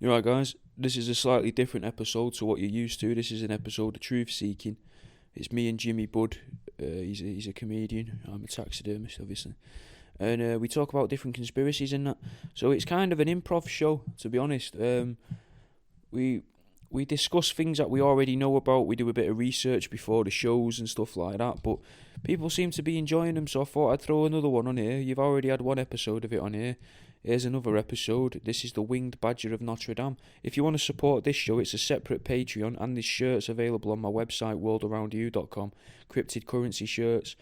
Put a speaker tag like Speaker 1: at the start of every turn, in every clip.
Speaker 1: You're right, guys. This is a slightly different episode to what you're used to. This is an episode of Troof Seeking. It's me and Jimmy Budd. He's a comedian. I'm a taxidermist, obviously. And we talk about different conspiracies and that. So it's kind of an improv show, to be honest. We discuss things that we already know about. We do a bit of research before the shows and stuff like that. But people seem to be enjoying them, so I thought I'd throw another one on here. You've already had one episode of it on here. Here's another episode. This is the Winged Badger of Notre Dame. If you want to support this show, it's a separate Patreon, and this shirt's available on my website, worldaroundyou.com. Cryptid currency shirts.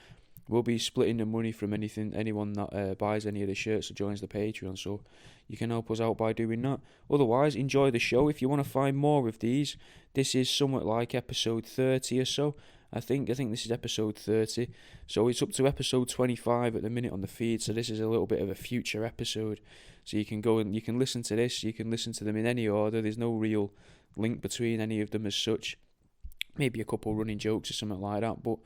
Speaker 1: We'll be splitting the money from anyone that buys any of the shirts or joins the Patreon, so you can help us out by doing that. Otherwise, enjoy the show. If you want to find more of these, this is somewhat like episode 30 or so. I think this is episode 30. So it's up to episode 25 at the minute on the feed, so this is a little bit of a future episode. So you can go and you can listen to this, you can listen to them in any order. There's no real link between any of them as such. Maybe a couple running jokes or something like that, but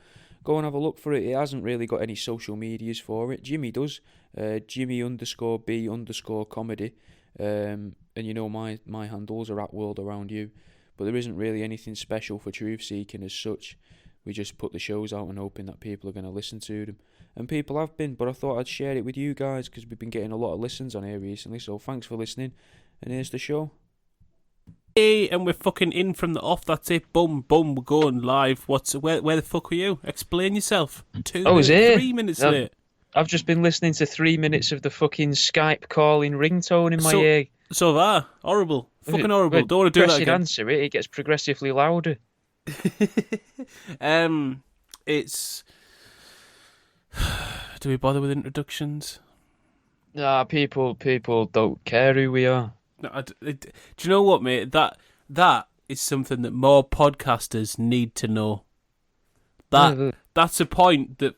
Speaker 1: go and have a look for it. It hasn't really got any social medias for it. Jimmy does. Jimmy_B_comedy. And you know my handles are at World Around You. But there isn't really anything special for Troof Seeking as such. We just put the shows out and hoping that people are going to listen to them. And people have been, but I thought I'd share it with you guys because we've been getting a lot of listens on here recently. So thanks for listening. And here's the show.
Speaker 2: Hey, and we're fucking in from the off. That's it. Boom, boom. We're going live. Where the fuck were you? Explain yourself. 3 minutes late.
Speaker 3: I've just been listening to 3 minutes of the fucking Skype calling ringtone in my ear.
Speaker 2: So that horrible, fucking horrible. Don't want to do that again.
Speaker 3: Answer it. It gets progressively louder.
Speaker 2: It's. Do we bother with introductions?
Speaker 3: Nah, people don't care who we are.
Speaker 2: No, do you know what, mate? That is something that more podcasters need to know. That's a point that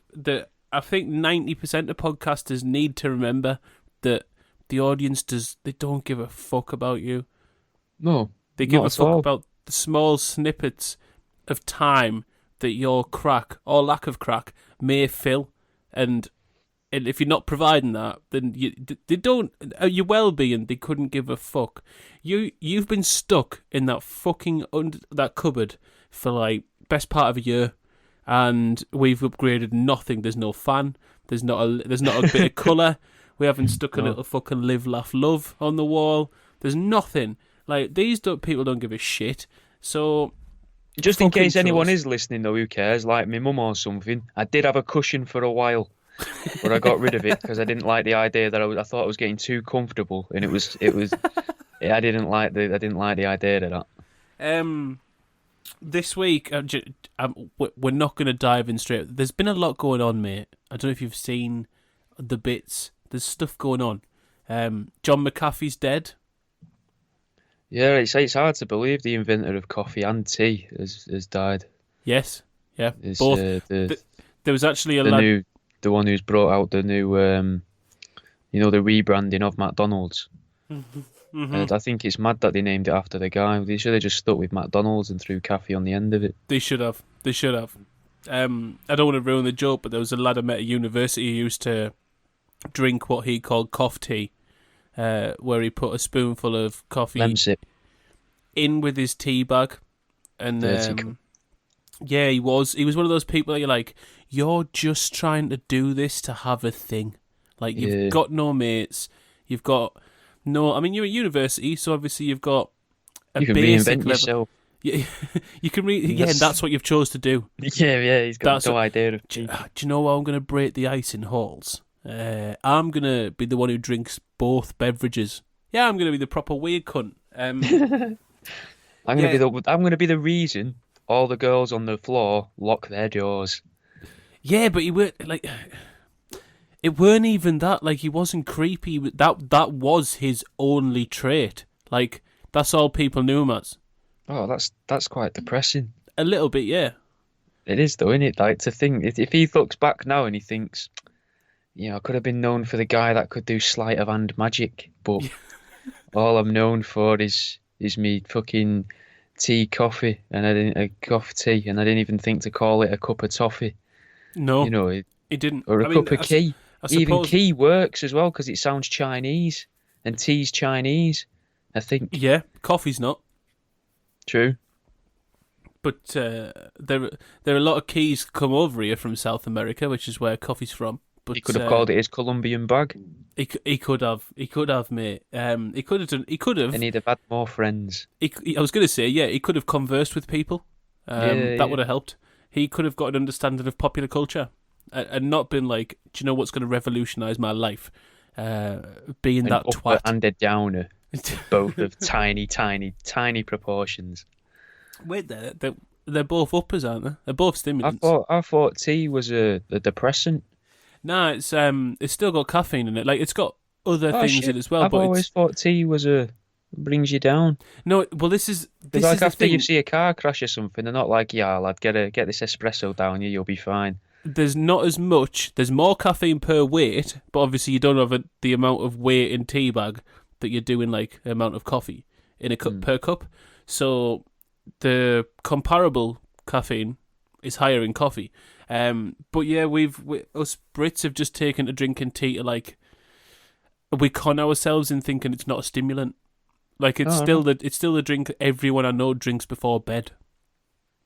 Speaker 2: I think 90% of podcasters need to remember, that the audience they don't give a fuck about you.
Speaker 3: No,
Speaker 2: they give a fuck about the small snippets of time that your crack or lack of crack may fill, and if you're not providing that, then they don't. Your well-being, they couldn't give a fuck. You've been stuck in that fucking that cupboard for like best part of a year, and we've upgraded nothing. There's no fan. There's not a bit of colour. We haven't stuck a little fucking live, laugh, love on the wall. There's nothing. Like people don't give a shit. So.
Speaker 3: Just in case anyone is listening, though, who cares? Like my mum or something. I did have a cushion for a while, but I got rid of it because I didn't like the idea that I thought I was getting too comfortable, and it was. I didn't like the idea of
Speaker 2: that. This week, we're not going to dive in straight. There's been a lot going on, mate. I don't know if you've seen the bits. There's stuff going on. John Mcafee's dead.
Speaker 3: Yeah, it's hard to believe the inventor of coffee and tea has died.
Speaker 2: Yes, yeah, both. There was actually the
Speaker 3: one who's brought out the new, the rebranding of McDonald's. Mm-hmm. I think it's mad that they named it after the guy. They should have just stuck with McDonald's and threw coffee on the end of it.
Speaker 2: They should have. I don't want to ruin the joke, but there was a lad I met at university who used to drink what he called cough tea. Where he put a spoonful of coffee in with his tea bag, and yeah, he was one of those people that you're like, you're just trying to do this to have a thing. Like you've got no mates, you've got no. I mean, you're at university, so obviously you've got
Speaker 3: you can
Speaker 2: basic
Speaker 3: reinvent yourself.
Speaker 2: Yeah, you can and that's what you've chose to do.
Speaker 3: Yeah, he's got no idea of.
Speaker 2: Do you know how I'm going to break the ice in halls? I'm going to be the one who drinks both beverages. Yeah, I'm going to be the proper weird cunt. I'm
Speaker 3: going to be the reason all the girls on the floor lock their doors.
Speaker 2: Yeah, but it weren't even that. Like, he wasn't creepy. That was his only trait. Like, that's all people knew him as.
Speaker 3: Oh, that's quite depressing.
Speaker 2: A little bit, yeah.
Speaker 3: It is, though, isn't it? Like, to think, if he looks back now and he thinks, I could have been known for the guy that could do sleight of hand magic, but all I'm known for is me fucking coffee, and I didn't even think to call it a cup of toffee.
Speaker 2: No,
Speaker 3: he
Speaker 2: didn't.
Speaker 3: Or a cup of key. Even key works as well because it sounds Chinese, and tea's Chinese, I think.
Speaker 2: Yeah, coffee's not.
Speaker 3: True.
Speaker 2: But there are a lot of keys come over here from South America, which is where coffee's from. But
Speaker 3: He could have called it his Colombian bag.
Speaker 2: He could have, mate. He could have done. He could have.
Speaker 3: And he'd have had more friends.
Speaker 2: I was going to say, yeah, he could have conversed with people. That would have helped. He could have got an understanding of popular culture and not been like, do you know what's going to revolutionise my life? Being that twat.
Speaker 3: And a downer. Both of tiny, tiny, tiny proportions.
Speaker 2: Wait, they're both uppers, aren't they? They're both stimulants.
Speaker 3: I thought tea was a depressant.
Speaker 2: No, it's still got caffeine in it. Like, it's got other things in it as well.
Speaker 3: I've always thought tea was brings you down.
Speaker 2: No, well, this is
Speaker 3: like
Speaker 2: the
Speaker 3: after
Speaker 2: thing.
Speaker 3: you see a car crash or something, they're not like, yeah, lad, get this espresso down you, you'll be fine.
Speaker 2: There's not as much. There's more caffeine per weight, but obviously you don't have the amount of weight in tea bag that you do in like the amount of coffee in a cup per cup. So the comparable caffeine is higher in coffee. But yeah, us Brits have just taken to drinking tea to like, we con ourselves in thinking it's not a stimulant. Like it's still the drink everyone I know drinks before bed.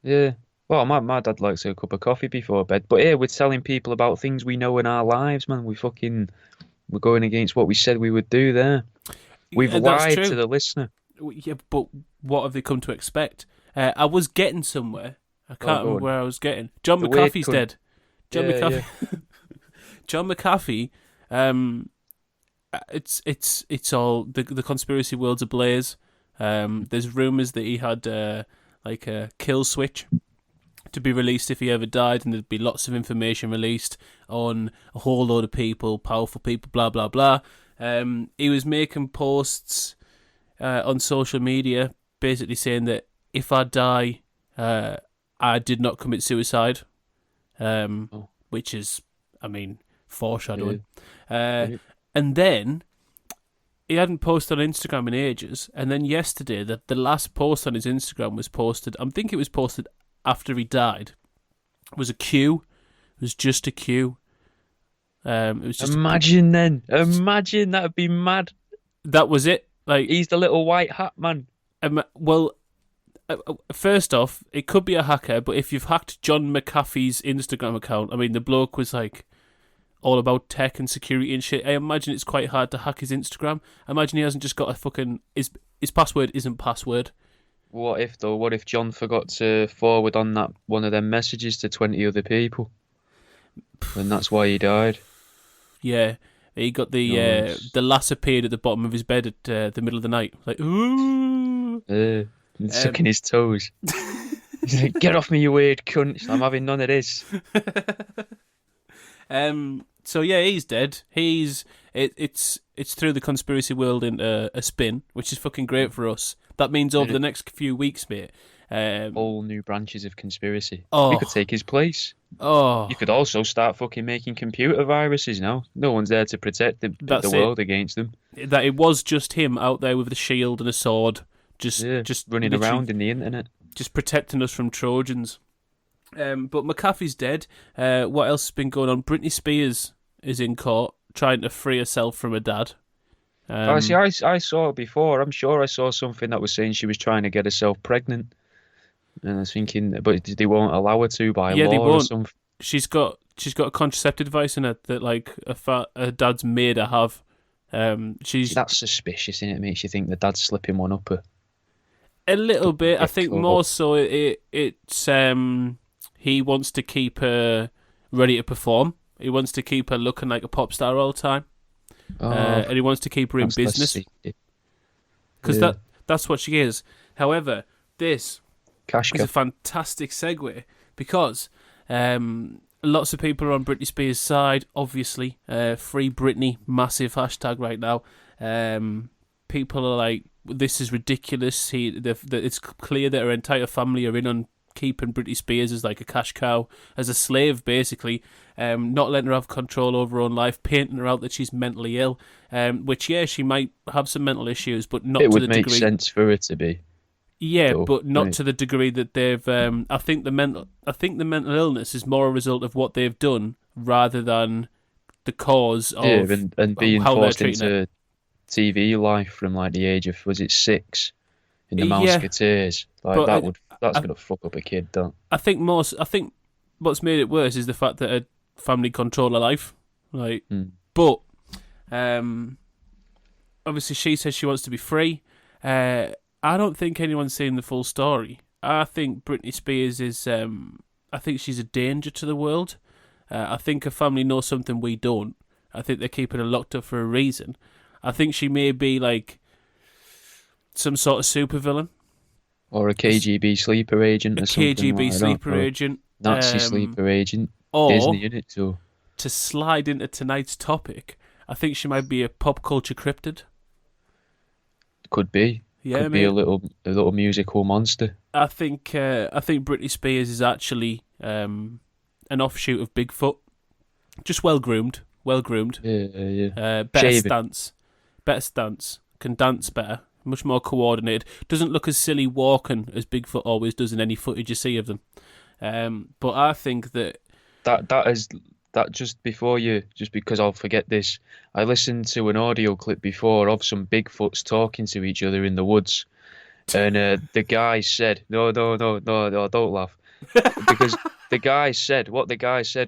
Speaker 3: Yeah. Well, my dad likes a cup of coffee before bed. But here we're telling people about things we know in our lives, man. We're going against what we said we would do there. We've lied to the listener.
Speaker 2: Yeah, but what have they come to expect? I was getting somewhere. I can't remember where I was getting. John Mcafee's dead. John Mcafee. Yeah. John Mcafee. It's all the conspiracy world's ablaze. There's rumours that he had like a kill switch to be released if he ever died, and there'd be lots of information released on a whole load of people, powerful people, blah blah blah. He was making posts on social media, basically saying that if I die, I did not commit suicide, which is, I mean, foreshadowing.
Speaker 3: Yeah.
Speaker 2: And then he hadn't posted on Instagram in ages, and then yesterday, the last post on his Instagram was posted. I think it was posted after he died. It was a queue. It was just a queue. It was just
Speaker 3: Imagine that'd be mad.
Speaker 2: That was it. Like,
Speaker 3: he's the little white hat man.
Speaker 2: Well, first off, it could be a hacker, but if you've hacked John Mcafee's Instagram account, I mean, the bloke was like all about tech and security and shit. I imagine it's quite hard to hack his Instagram. I imagine he hasn't just got a fucking his password isn't password.
Speaker 3: What if John forgot to forward on that one of them messages to 20 other people, and that's why he died?
Speaker 2: Yeah, he got the lass appeared at the bottom of his bed at the middle of the night, like ooh,
Speaker 3: sucking his toes. He's like, "Get off me, you weird cunt! I'm having none of this."
Speaker 2: So yeah, he's dead. It's through the conspiracy world into a spin, which is fucking great for us. That means over the next few weeks, mate,
Speaker 3: all new branches of conspiracy.
Speaker 2: Oh,
Speaker 3: we could take his place.
Speaker 2: Oh,
Speaker 3: you could also start fucking making computer viruses now. No one's there to protect the world against them.
Speaker 2: That it was just him out there with a shield and a sword, just
Speaker 3: running around in the internet,
Speaker 2: just protecting us from Trojans. But Mcafee's dead. What else has been going on? Britney Spears is in court trying to free herself from her dad.
Speaker 3: I saw it before. I'm sure I saw something that was saying she was trying to get herself pregnant. And I was thinking, but they won't allow her to by law or something.
Speaker 2: She's got a contraceptive device in it that like her dad's made her have.
Speaker 3: That's suspicious, isn't it? It makes you think the dad's slipping one up her.
Speaker 2: A little bit. I think more so it's he wants to keep her ready to perform. He wants to keep her looking like a pop star all the time. And he wants to keep her in business. Because that's what she is. However, this is a fantastic segue because lots of people are on Britney Spears' side, obviously. Free Britney, massive hashtag right now. People are like, this is ridiculous. It's clear that her entire family are in on keeping Britney Spears as like a cash cow, as a slave, basically. Not letting her have control over her own life, painting her out that she's mentally ill. Which, yeah, she might have some mental issues, but not to the degree. It would make
Speaker 3: sense for her to be.
Speaker 2: Yeah, but not to the degree that they've. I think the mental illness is more a result of what they've done rather than the cause of
Speaker 3: and being
Speaker 2: how
Speaker 3: forced
Speaker 2: they're treating her.
Speaker 3: TV life from like the age of, was it 6 in the
Speaker 2: Yeah,
Speaker 3: Mouseketeers? Like
Speaker 2: but
Speaker 3: that's gonna fuck up a kid, don't?
Speaker 2: I think what's made it worse is the fact that her family control her life. Like, but obviously she says she wants to be free. I don't think anyone's seen the full story. I think Britney Spears is. I think she's a danger to the world. I think her family knows something we don't. I think they're keeping her locked up for a reason. I think she may be like some sort of supervillain.
Speaker 3: Or a KGB sleeper agent or something.
Speaker 2: KGB
Speaker 3: like
Speaker 2: sleeper
Speaker 3: that,
Speaker 2: agent.
Speaker 3: Nazi sleeper agent.
Speaker 2: Or,
Speaker 3: Disney in it too.
Speaker 2: to slide into tonight's topic, I think she might be a pop culture cryptid.
Speaker 3: Could be.
Speaker 2: Yeah,
Speaker 3: Could be a little musical monster.
Speaker 2: I think Britney Spears is actually an offshoot of Bigfoot. Just well groomed.
Speaker 3: Yeah.
Speaker 2: Better stance. Can dance better. Much more coordinated. Doesn't look as silly walking as Bigfoot always does in any footage you see of them. But I think that
Speaker 3: just because I'll forget this, I listened to an audio clip before of some Bigfoots talking to each other in the woods, and the guy said, no, don't laugh, because the guy said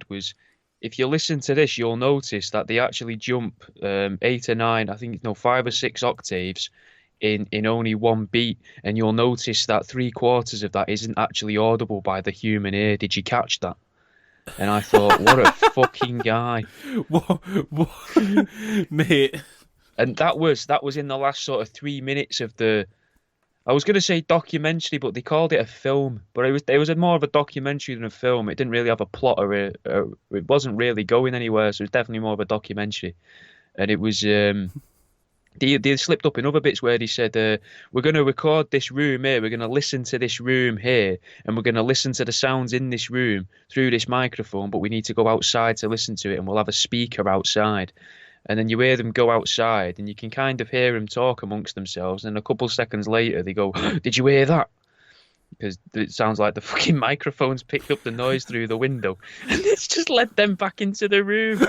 Speaker 3: was, if you listen to this, you'll notice that they actually jump 8 or 9, I think, no, 5 or 6 octaves in only one beat, and you'll notice that 3/4 of that isn't actually audible by the human ear. Did you catch that? And I thought, what a fucking guy.
Speaker 2: What? Mate.
Speaker 3: And that was in the last sort of 3 minutes of the, I was going to say documentary, but they called it a film. But it was more of a documentary than a film. It didn't really have a plot, or it wasn't really going anywhere. So it was definitely more of a documentary. And it was they slipped up in other bits where they said, we're going to record this room here, we're going to listen to this room here, and we're going to listen to the sounds in this room through this microphone, but we need to go outside to listen to it, and we'll have a speaker outside. And then you hear them go outside, and you can kind of hear them talk amongst themselves, and a couple seconds later they go, did you hear that? Because it sounds like the fucking microphones picked up the noise through the window, and it's just led them back into the room.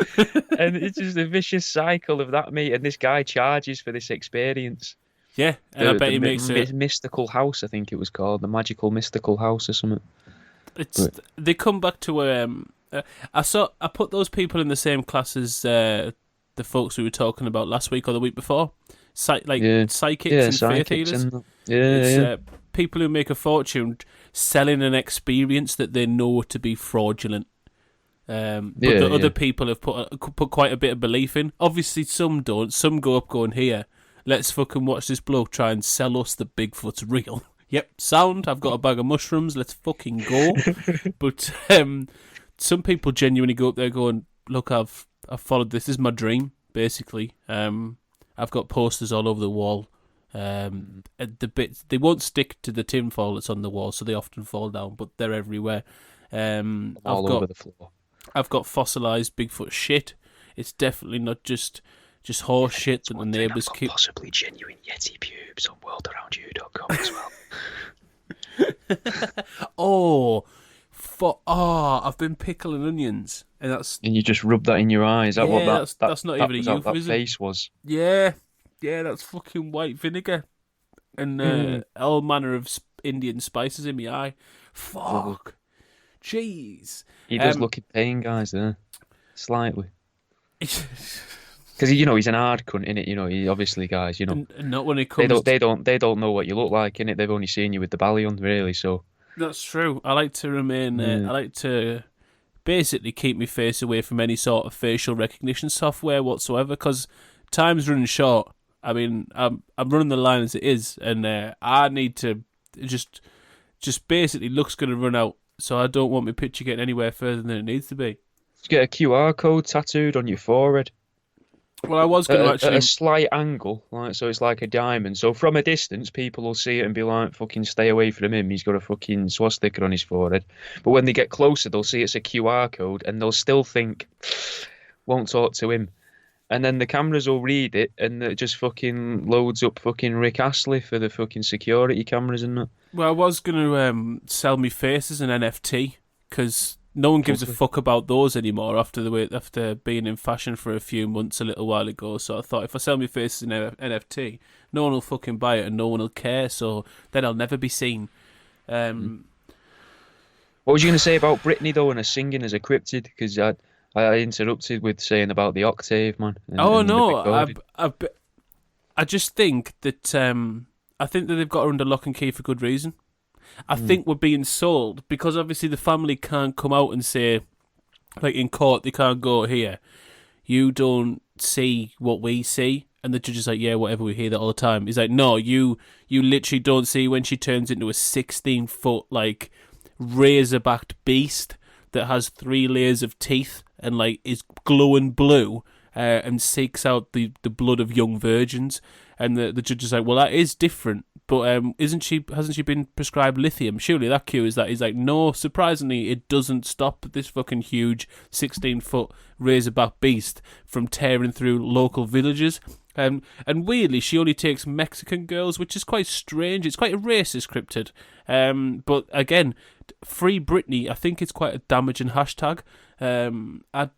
Speaker 3: And it's just a vicious cycle of that, mate. And this guy charges for this experience.
Speaker 2: Yeah, and I bet he makes it
Speaker 3: mystical house, I think it was called, the magical mystical house or something.
Speaker 2: They come back to I put those people in the same class as the folks we were talking about last week or the week before, psychics and faith healers. People who make a fortune selling an experience that they know to be fraudulent. But other people have put quite a bit of belief in. Obviously, some don't. Some go up going, here, let's fucking watch this bloke try and sell us that Bigfoot's real. Yep, sound, I've got a bag of mushrooms, let's fucking go. But some people genuinely go up there going, look, I've followed this is my dream, basically. I've got posters all over the wall. The bits, they won't stick to the tinfoil that's on the wall, so they often fall down, but they're everywhere.
Speaker 3: Over the floor.
Speaker 2: I've got fossilised Bigfoot shit. It's definitely not just horse shit that the neighbours keep.
Speaker 3: Possibly genuine Yeti pubes on worldaroundyou.com as well.
Speaker 2: I've been pickling onions, and
Speaker 3: you just rub that in your eyes.
Speaker 2: That's not even a euphemism.
Speaker 3: That face was.
Speaker 2: Yeah, that's fucking white vinegar and all manner of Indian spices in my eye. Fuck. Jeez.
Speaker 3: He does look in pain, guys, there. Slightly. Because, he's an hard cunt, innit? He obviously, guys,
Speaker 2: Not when it comes
Speaker 3: they don't know what you look like, innit? They've only seen you with the belly on, really, so.
Speaker 2: That's true. I like to remain, I like to basically keep my face away from any sort of facial recognition software whatsoever, because time's running short. I mean, I'm running the line as it is, and I need to just basically look's going to run out, so I don't want my picture getting anywhere further than it needs to be.
Speaker 3: Just get a QR code tattooed on your forehead.
Speaker 2: Well, I was going to actually...
Speaker 3: At a slight angle, so it's like a diamond. So from a distance, people will see it and be like, fucking stay away from him, he's got a fucking swastika on his forehead. But when they get closer, they'll see it's a QR code, and they'll still think, won't talk to him. And then the cameras will read it, and it just fucking loads up fucking Rick Astley for the fucking security cameras and that.
Speaker 2: Well, I was going to sell me face as an NFT, because No one gives a fuck about those anymore after being in fashion for a few months a little while ago. So I thought, if I sell my face in NFT, no one will fucking buy it and no one will care. So then I'll never be seen.
Speaker 3: What was you going to say about Britney though and her singing as a cryptid? Because I interrupted with saying about the octave, man.
Speaker 2: I just think that they've got her under lock and key for good reason. I think we're being sold because obviously the family can't come out and say, like in court, they can't go, here, you don't see what we see. And the judge is like, yeah, whatever, we hear that all the time. He's like, no, you literally don't see when she turns into a 16-foot, like, razor-backed beast that has 3 layers of teeth and, like, is glowing blue and seeks out the blood of young virgins. And the judge is like, well, that is different. But hasn't she been prescribed lithium? Surely that cures that. He's like, no, surprisingly, it doesn't stop this fucking huge 16-foot razorback beast from tearing through local villages. And weirdly, she only takes Mexican girls, which is quite strange. It's quite a racist cryptid. But again, Free Britney, I think it's quite a damaging hashtag. I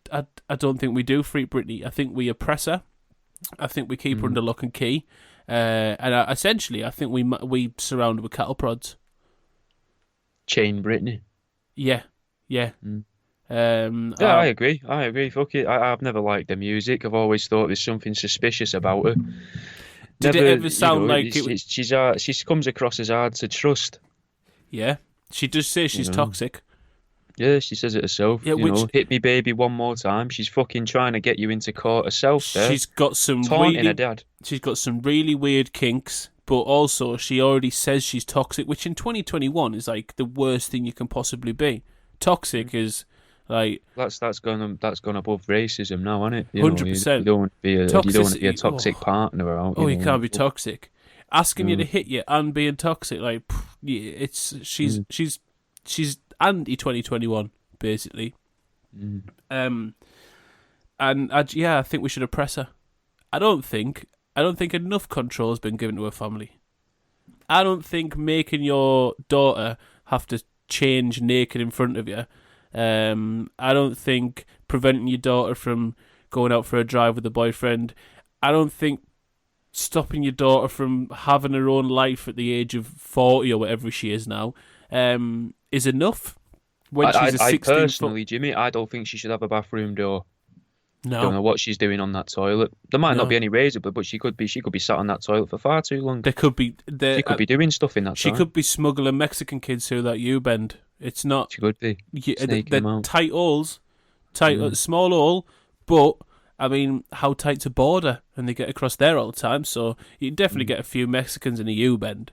Speaker 2: don't think we do free Britney. I think we oppress her. I think we keep her under lock and key. And essentially, I think we surround her with cattle prods.
Speaker 3: Chain Britney.
Speaker 2: Yeah.
Speaker 3: I agree. Fuck it. I've never liked the music. I've always thought there's something suspicious about her.
Speaker 2: Did it ever sound like
Speaker 3: she comes across as hard to trust?
Speaker 2: Yeah, she does say she's toxic.
Speaker 3: Yeah, she says it herself.
Speaker 2: Yeah,
Speaker 3: hit me, baby, one more time. She's fucking trying to get you into court herself. There.
Speaker 2: She's got some
Speaker 3: taunting her dad.
Speaker 2: She's got some really weird kinks, but also she already says she's toxic, which in 2021 is like the worst thing you can possibly be. Toxic is like
Speaker 3: that's gone above racism now, isn't it?
Speaker 2: 100%.
Speaker 3: You don't want to be a toxic partner.
Speaker 2: You can't be toxic. Asking you to hit you and being toxic, like she's anti-2021 basically. I think we should oppress her. I don't think enough control has been given to her family. I don't think making your daughter have to change naked in front of you. I don't think preventing your daughter from going out for a drive with a boyfriend. I don't think stopping your daughter from having her own life at the age of 40 or whatever she is now is enough. When she's a 16
Speaker 3: personally, Jimmy, I don't think she should have a bathroom door.
Speaker 2: No.
Speaker 3: I don't know what she's doing on that toilet. There might not be any razor, but she could be sat on that toilet for far too long.
Speaker 2: She could be
Speaker 3: doing stuff in that.
Speaker 2: She could be smuggling Mexican kids through that U-bend. It's not.
Speaker 3: She could be.
Speaker 2: They're tight holes, small hole, but I mean, how tight's a border? And they get across there all the time, so you can definitely get a few Mexicans in a U-bend.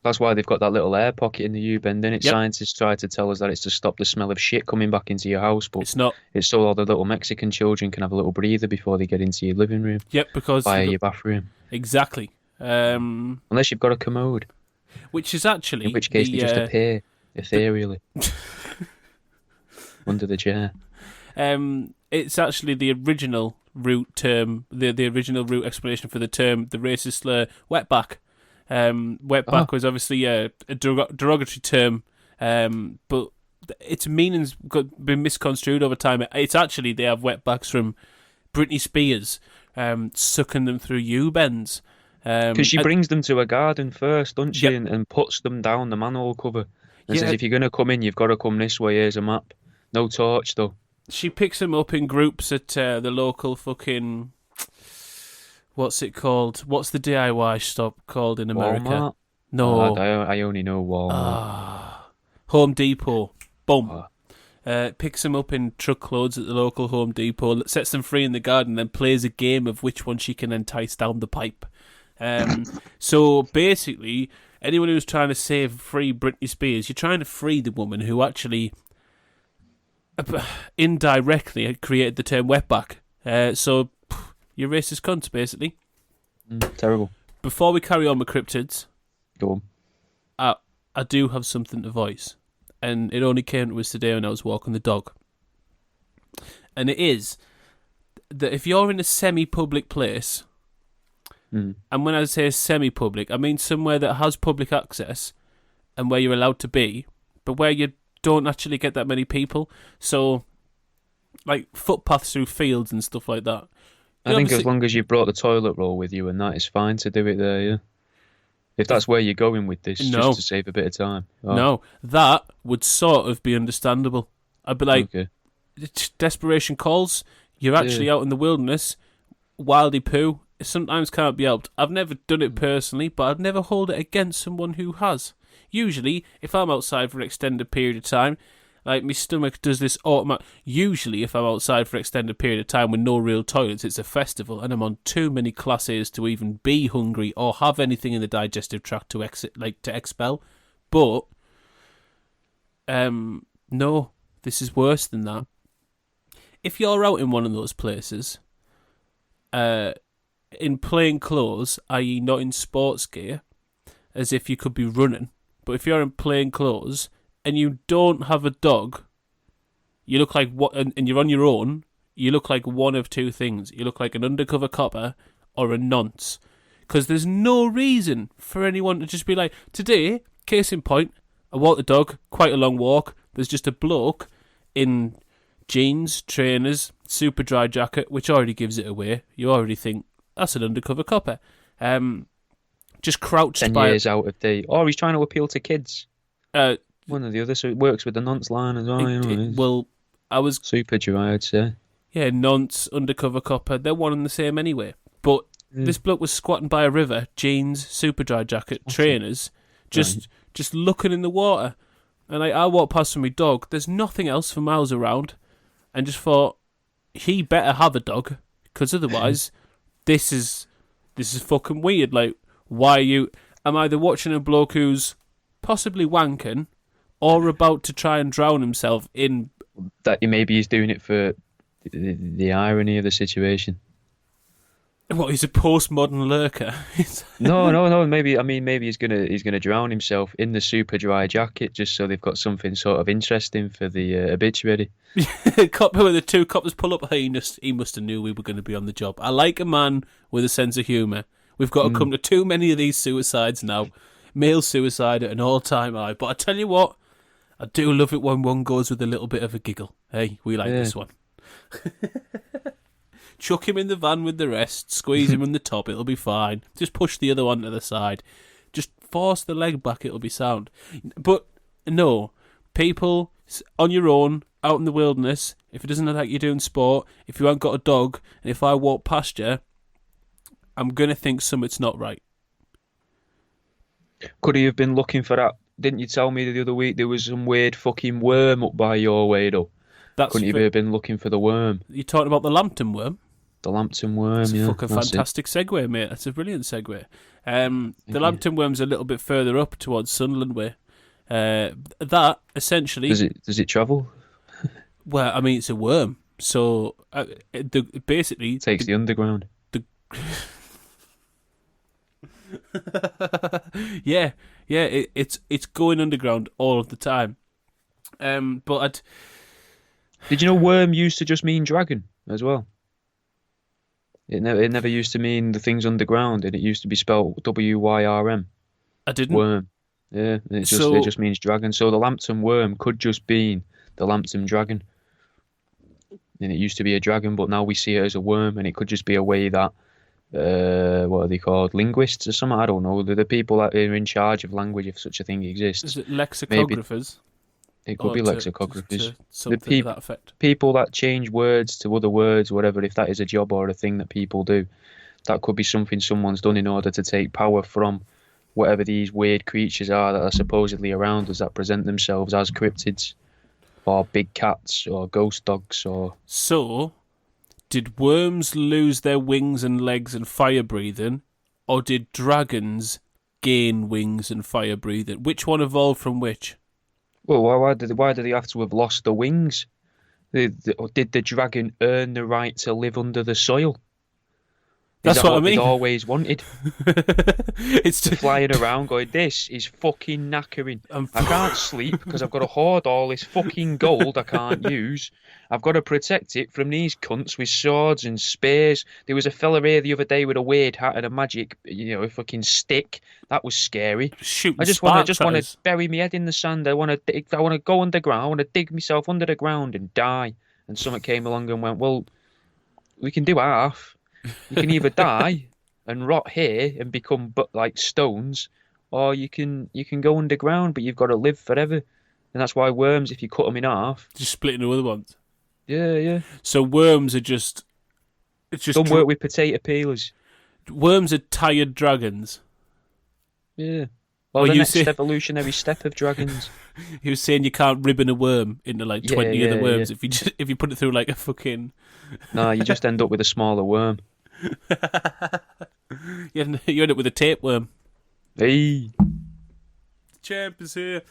Speaker 3: That's why they've got that little air pocket in the U-bend, innit? Yep. Scientists try to tell us that it's to stop the smell of shit coming back into your house, but
Speaker 2: it's not.
Speaker 3: It's so all the little Mexican children can have a little breather before they get into your living room.
Speaker 2: Yep, because
Speaker 3: via your bathroom.
Speaker 2: Exactly.
Speaker 3: Unless you've got a commode.
Speaker 2: Which is actually...
Speaker 3: In which case they just appear ethereally under the chair.
Speaker 2: It's actually the original root term, the original root explanation for the term, the racist slur, wetback. Wetback was obviously a derogatory term, but its meaning's been misconstrued over time. It's actually, they have wetbacks from Britney Spears sucking them through U-bends.
Speaker 3: Because she brings them to a garden first, doesn't she, and puts them down the manhole cover and says, if you're going to come in, you've got to come this way, here's a map. No torch, though.
Speaker 2: She picks them up in groups at the local fucking... What's it called? What's the DIY shop called in America?
Speaker 3: Walmart?
Speaker 2: No.
Speaker 3: I only know Walmart.
Speaker 2: Home Depot. Boom. Picks them up in truckloads at the local Home Depot, sets them free in the garden, then plays a game of which one she can entice down the pipe. So basically, anyone who's trying to save free Britney Spears, you're trying to free the woman who actually indirectly created the term wetback. So you're racist cunts, basically.
Speaker 3: Terrible.
Speaker 2: Before we carry on with Cryptids,
Speaker 3: go on.
Speaker 2: I do have something to voice, and it only came to us today when I was walking the dog. And it is that if you're in a semi-public place, and when I say semi-public, I mean somewhere that has public access and where you're allowed to be, but where you're don't actually get that many people. So, like, footpaths through fields and stuff like that.
Speaker 3: I think as long as you brought the toilet roll with you and that, it's fine to do it there, yeah. If that's where you're going with this, just to save a bit of time. Oh.
Speaker 2: No, that would sort of be understandable. I'd be like,
Speaker 3: Okay.
Speaker 2: Desperation calls, you're actually out in the wilderness, wildy poo, it sometimes can't be helped. I've never done it personally, but I'd never hold it against someone who has. Usually, if I'm outside for an extended period of time, like, my stomach does this automatic... Usually, if I'm outside for an extended period of time with no real toilets, it's a festival, and I'm on too many Class A's to even be hungry or have anything in the digestive tract to expel. But, no, this is worse than that. If you're out in one of those places, in plain clothes, i.e. not in sports gear, as if you could be running, but if you're in plain clothes... and you don't have a dog, you look like what, and you're on your own, you look like one of two things. You look like an undercover copper or a nonce. Because there's no reason for anyone to just be like, today, case in point, I walked the dog, quite a long walk, there's just a bloke in jeans, trainers, super dry jacket, which already gives it away. You already think, that's an undercover copper. Just crouched
Speaker 3: 10
Speaker 2: by...
Speaker 3: years out of date. Or he's trying to appeal to kids. One or the other, so it works with the nonce line as well.
Speaker 2: Well, I was...
Speaker 3: super dry, I'd say.
Speaker 2: Yeah, nonce, undercover copper, they're one and the same anyway. But this bloke was squatting by a river, jeans, super dry jacket, trainers, just looking in the water. And I walked past with my dog, there's nothing else for miles around, and just thought, he better have a dog, because otherwise, this is fucking weird. Like, why are you... I'm either watching a bloke who's possibly wanking, or about to try and drown himself in...
Speaker 3: That maybe he's doing it for the irony of the situation.
Speaker 2: What, he's a postmodern lurker?
Speaker 3: No. Maybe he's gonna drown himself in the super dry jacket just so they've got something sort of interesting for the obituary.
Speaker 2: Copper with the two coppers pull up. He must have knew we were going to be on the job. I like a man with a sense of humour. We've got to come to too many of these suicides now. Male suicide at an all-time high. But I tell you what, I do love it when one goes with a little bit of a giggle. Hey, we like this one. Chuck him in the van with the rest, squeeze him on the top, it'll be fine. Just push the other one to the side. Just force the leg back, it'll be sound. But no, people on your own, out in the wilderness, if it doesn't look like you're doing sport, if you haven't got a dog, and if I walk past you, I'm going to think something's not right.
Speaker 3: Could he have been looking for that? Didn't you tell me the other week there was some weird fucking worm up by your way, though? Couldn't he have been looking for the worm?
Speaker 2: You're talking about the Lambton Worm?
Speaker 3: The Lambton Worm,
Speaker 2: That's a fucking fantastic segue, mate. That's a brilliant segue. The Lambton Worm's a little bit further up towards Sunderland way. That, essentially...
Speaker 3: Does it travel?
Speaker 2: Well, I mean, it's a worm. So, basically...
Speaker 3: Takes the underground.
Speaker 2: Yeah, it's going underground all of the time. But
Speaker 3: did you know worm used to just mean dragon as well? It never used to mean the things underground, and it used to be spelled WYRM.
Speaker 2: I didn't.
Speaker 3: Worm. Yeah, it just means dragon. So the Lambton Worm could just be the Lambton Dragon. And it used to be a dragon, but now we see it as a worm, and it could just be a way that what are they called? Linguists or something? I don't know. They're the people that are in charge of language, if such a thing exists.
Speaker 2: Is it lexicographers?
Speaker 3: Maybe it could be lexicographers.
Speaker 2: Something to that effect.
Speaker 3: People that change words to other words, whatever, if that is a job or a thing that people do, that could be something someone's done in order to take power from whatever these weird creatures are that are supposedly around us that present themselves as cryptids or big cats or ghost dogs or...
Speaker 2: So, did worms lose their wings and legs and fire breathing, or did dragons gain wings and fire breathing? Which one evolved from which?
Speaker 3: Well, why did they have to have lost the wings? Did the dragon earn the right to live under the soil?
Speaker 2: That's what I mean.
Speaker 3: They'd always wanted.
Speaker 2: It's
Speaker 3: Flying around going, this is fucking knackering. I can't sleep because I've got to hoard all this fucking gold I can't use. I've got to protect it from these cunts with swords and spears. There was a fella here the other day with a weird hat and a magic, a fucking stick. That was scary.
Speaker 2: Shooting
Speaker 3: I just want
Speaker 2: sparks
Speaker 3: to bury my head in the sand. I want to go underground. I want to dig myself under the ground and die. And someone came along and went, well, we can do half. You can either die and rot here and become like stones, or you can go underground, but you've got to live forever. And that's why worms, if you cut them in half,
Speaker 2: just split into other ones.
Speaker 3: Yeah.
Speaker 2: So worms are just. It's just
Speaker 3: don't work with potato peelers.
Speaker 2: Worms are tired dragons.
Speaker 3: Yeah. Well, the next evolutionary step of dragons.
Speaker 2: He was saying you can't ribbon a worm into like 20 other worms if you put it through like a fucking.
Speaker 3: No, you just end up with a smaller worm.
Speaker 2: You end up with a tapeworm.
Speaker 3: Hey,
Speaker 2: the champ is here.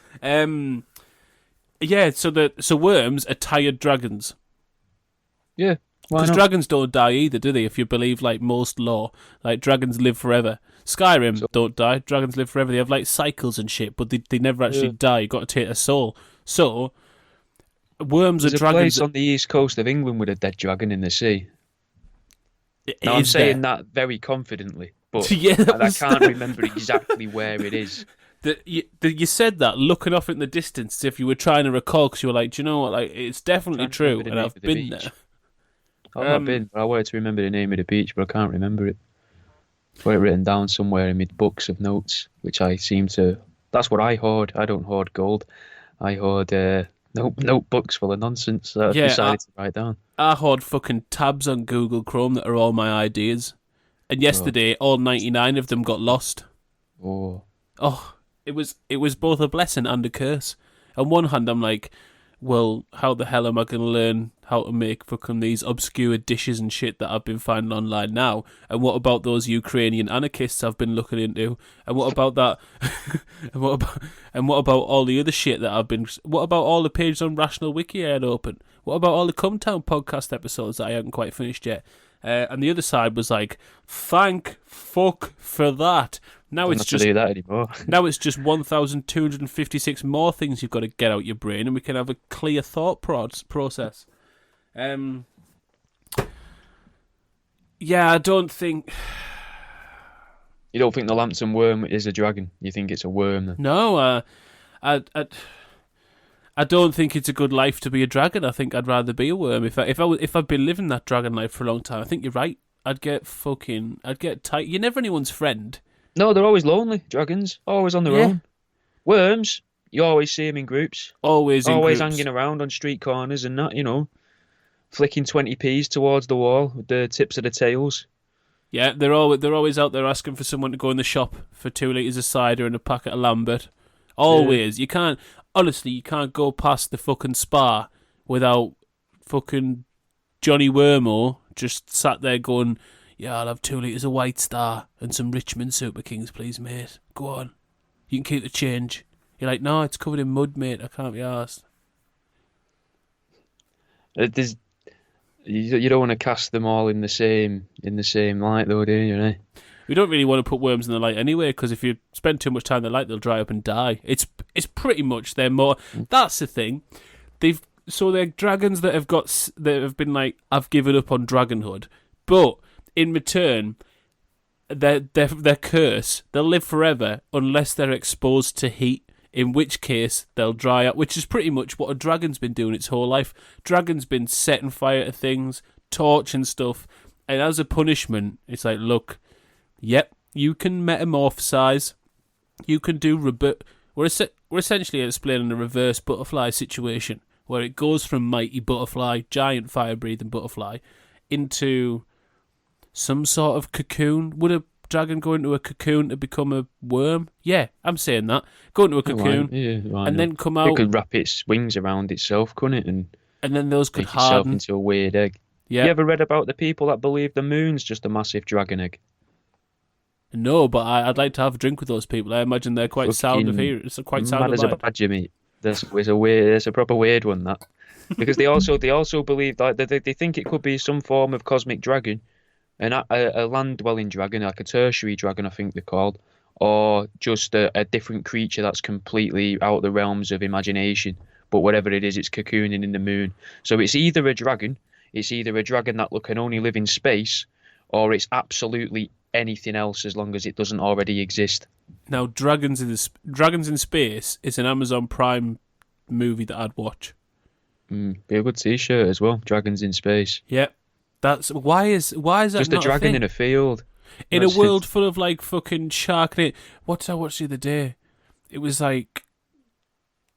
Speaker 2: Yeah. So worms are tired dragons.
Speaker 3: Yeah.
Speaker 2: Because dragons don't die either, do they? If you believe like most lore, like dragons live forever. Skyrim don't die. Dragons live forever. They have like cycles and shit, but they never actually die. You got to take a soul. So worms
Speaker 3: There's
Speaker 2: are dragons.
Speaker 3: There's a place on the east coast of England with a dead dragon in the sea. Now, I'm saying that very confidently, but I can't remember exactly where it is.
Speaker 2: You said that looking off in the distance as if you were trying to recall, because you were like, do you know what? Like, it's definitely true, and I've been there.
Speaker 3: I've not been, but I wanted to remember the name of the beach, but I can't remember it. I've got it written down somewhere in my books of notes, which I seem to... That's what I hoard. I don't hoard gold. I hoard notebooks full of nonsense that I've decided to write down.
Speaker 2: I hoard fucking tabs on Google Chrome that are all my ideas. And yesterday, all 99 of them got lost.
Speaker 3: Oh,
Speaker 2: it was both a blessing and a curse. On one hand, I'm like, well, how the hell am I going to learn how to make fucking these obscure dishes and shit that I've been finding online now? And what about those Ukrainian anarchists I've been looking into? And what about that? and what about all the other shit that I've been? What about all the pages on Rational Wiki I had open? What about all the Cumtown podcast episodes that I haven't quite finished yet? And the other side was like, thank fuck for that. Now it's just
Speaker 3: do that anymore.
Speaker 2: Now it's just 1,256 more things you've got to get out your brain, and we can have a clear thought process. Yeah, I don't think.
Speaker 3: You don't think the Lambton Worm is a dragon? You think it's a worm? Then?
Speaker 2: No, I don't think it's a good life to be a dragon. I think I'd rather be a worm. If I'd been living that dragon life for a long time, I think you're right. I'd get tight. You're never anyone's friend.
Speaker 3: No, they're always lonely. Dragons, always on their own. Worms, you always see them in groups.
Speaker 2: Always
Speaker 3: hanging around on street corners and that, flicking 20p's towards the wall with the tips of the tails.
Speaker 2: Yeah, they're always out there asking for someone to go in the shop for 2 litres of cider and a packet of Lambert. Always. You can't go past the fucking spa without fucking Johnny Wormo just sat there going, yeah, I'll have 2 litres of White Star and some Richmond Super Kings, please, mate. Go on. You can keep the change. You're like, no, it's covered in mud, mate. I can't be arsed.
Speaker 3: You don't want to cast them all in the same light, though, do you?
Speaker 2: We don't really want to put worms in the light anyway, because if you spend too much time in the light, they'll dry up and die. It's pretty much they're more. That's the thing. They're dragons that have been like, I've given up on dragonhood, but in return, their curse, they'll live forever unless they're exposed to heat, in which case they'll dry up, which is pretty much what a dragon's been doing its whole life. Dragon's been setting fire to things, torching stuff, and as a punishment, it's like, look, yep, you can metamorphosize, you can do we're essentially explaining a reverse butterfly situation, where it goes from mighty butterfly, giant fire-breathing butterfly, into some sort of cocoon. Would a dragon go into a cocoon to become a worm? Yeah, I'm saying that. Go into a cocoon and then come out.
Speaker 3: It could wrap its wings around itself, couldn't it? And
Speaker 2: then those could
Speaker 3: make itself
Speaker 2: harden
Speaker 3: into a weird egg.
Speaker 2: Yeah.
Speaker 3: You ever read about the people that believe the moon's just a massive dragon egg?
Speaker 2: No, but I'd like to have a drink with those people. I imagine they're quite sound of hearing. It's quite sound of mind.
Speaker 3: Mad as a badger, mate. There's a proper weird one, that. Because they also believe that they think it could be some form of cosmic dragon. a land-dwelling dragon, like a tertiary dragon, I think they're called, or just a different creature that's completely out of the realms of imagination. But whatever it is, it's cocooning in the moon. So it's either a dragon, that can only live in space, or it's absolutely anything else as long as it doesn't already exist.
Speaker 2: Now, Dragons in Space is an Amazon Prime movie that I'd watch.
Speaker 3: Be a good T-shirt as well. Dragons in Space.
Speaker 2: Yep. That's why is that
Speaker 3: Just
Speaker 2: not
Speaker 3: a dragon
Speaker 2: thing?
Speaker 3: in a field.
Speaker 2: In
Speaker 3: That's
Speaker 2: a world full of like fucking shark. What did I watch the other day? It was like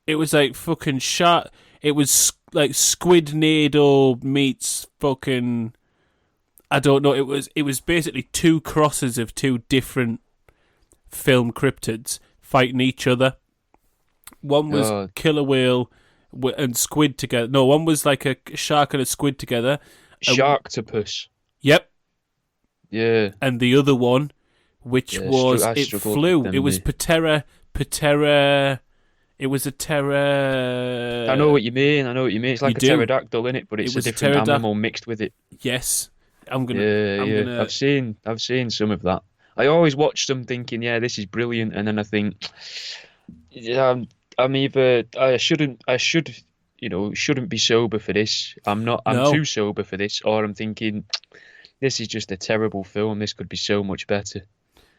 Speaker 2: fucking shark. It was like Squidnado meets fucking. I don't know. It was basically two crosses of two different film cryptids fighting each other. One was killer whale and squid together. No, one was like a shark and a squid together.
Speaker 3: Sharktopus.
Speaker 2: Yep.
Speaker 3: Yeah.
Speaker 2: And the other one, which was it flew. It was Patera. It was a terra.
Speaker 3: I know what you mean. It's like a pterodactyl, innit? But it's a different animal mixed with it.
Speaker 2: Yes. I'm gonna.
Speaker 3: I've seen some of that. I always watch them thinking, yeah, this is brilliant, and then I think, yeah, I shouldn't be sober for this. I'm too sober for this, or I'm thinking, this is just a terrible film. This could be so much better.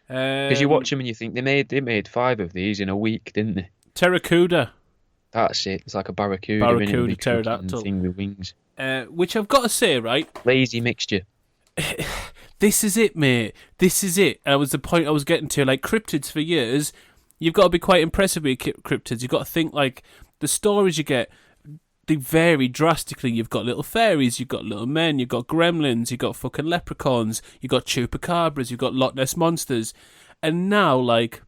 Speaker 3: Because you watch them and you think they made 5 of these in a week, didn't they?
Speaker 2: Terracuda.
Speaker 3: That's it. It's like a barracuda
Speaker 2: pterodactyl
Speaker 3: thing with wings.
Speaker 2: Which I've got to say, right?
Speaker 3: Lazy mixture.
Speaker 2: This is it, mate. This is it. That was the point I was getting to. Like, cryptids for years, you've got to be quite impressive with cryptids. You've got to think, like, the stories you get, they vary drastically. You've got little fairies, you've got little men, you've got gremlins, you've got fucking leprechauns, you've got chupacabras, you've got Loch Ness monsters. And now, like,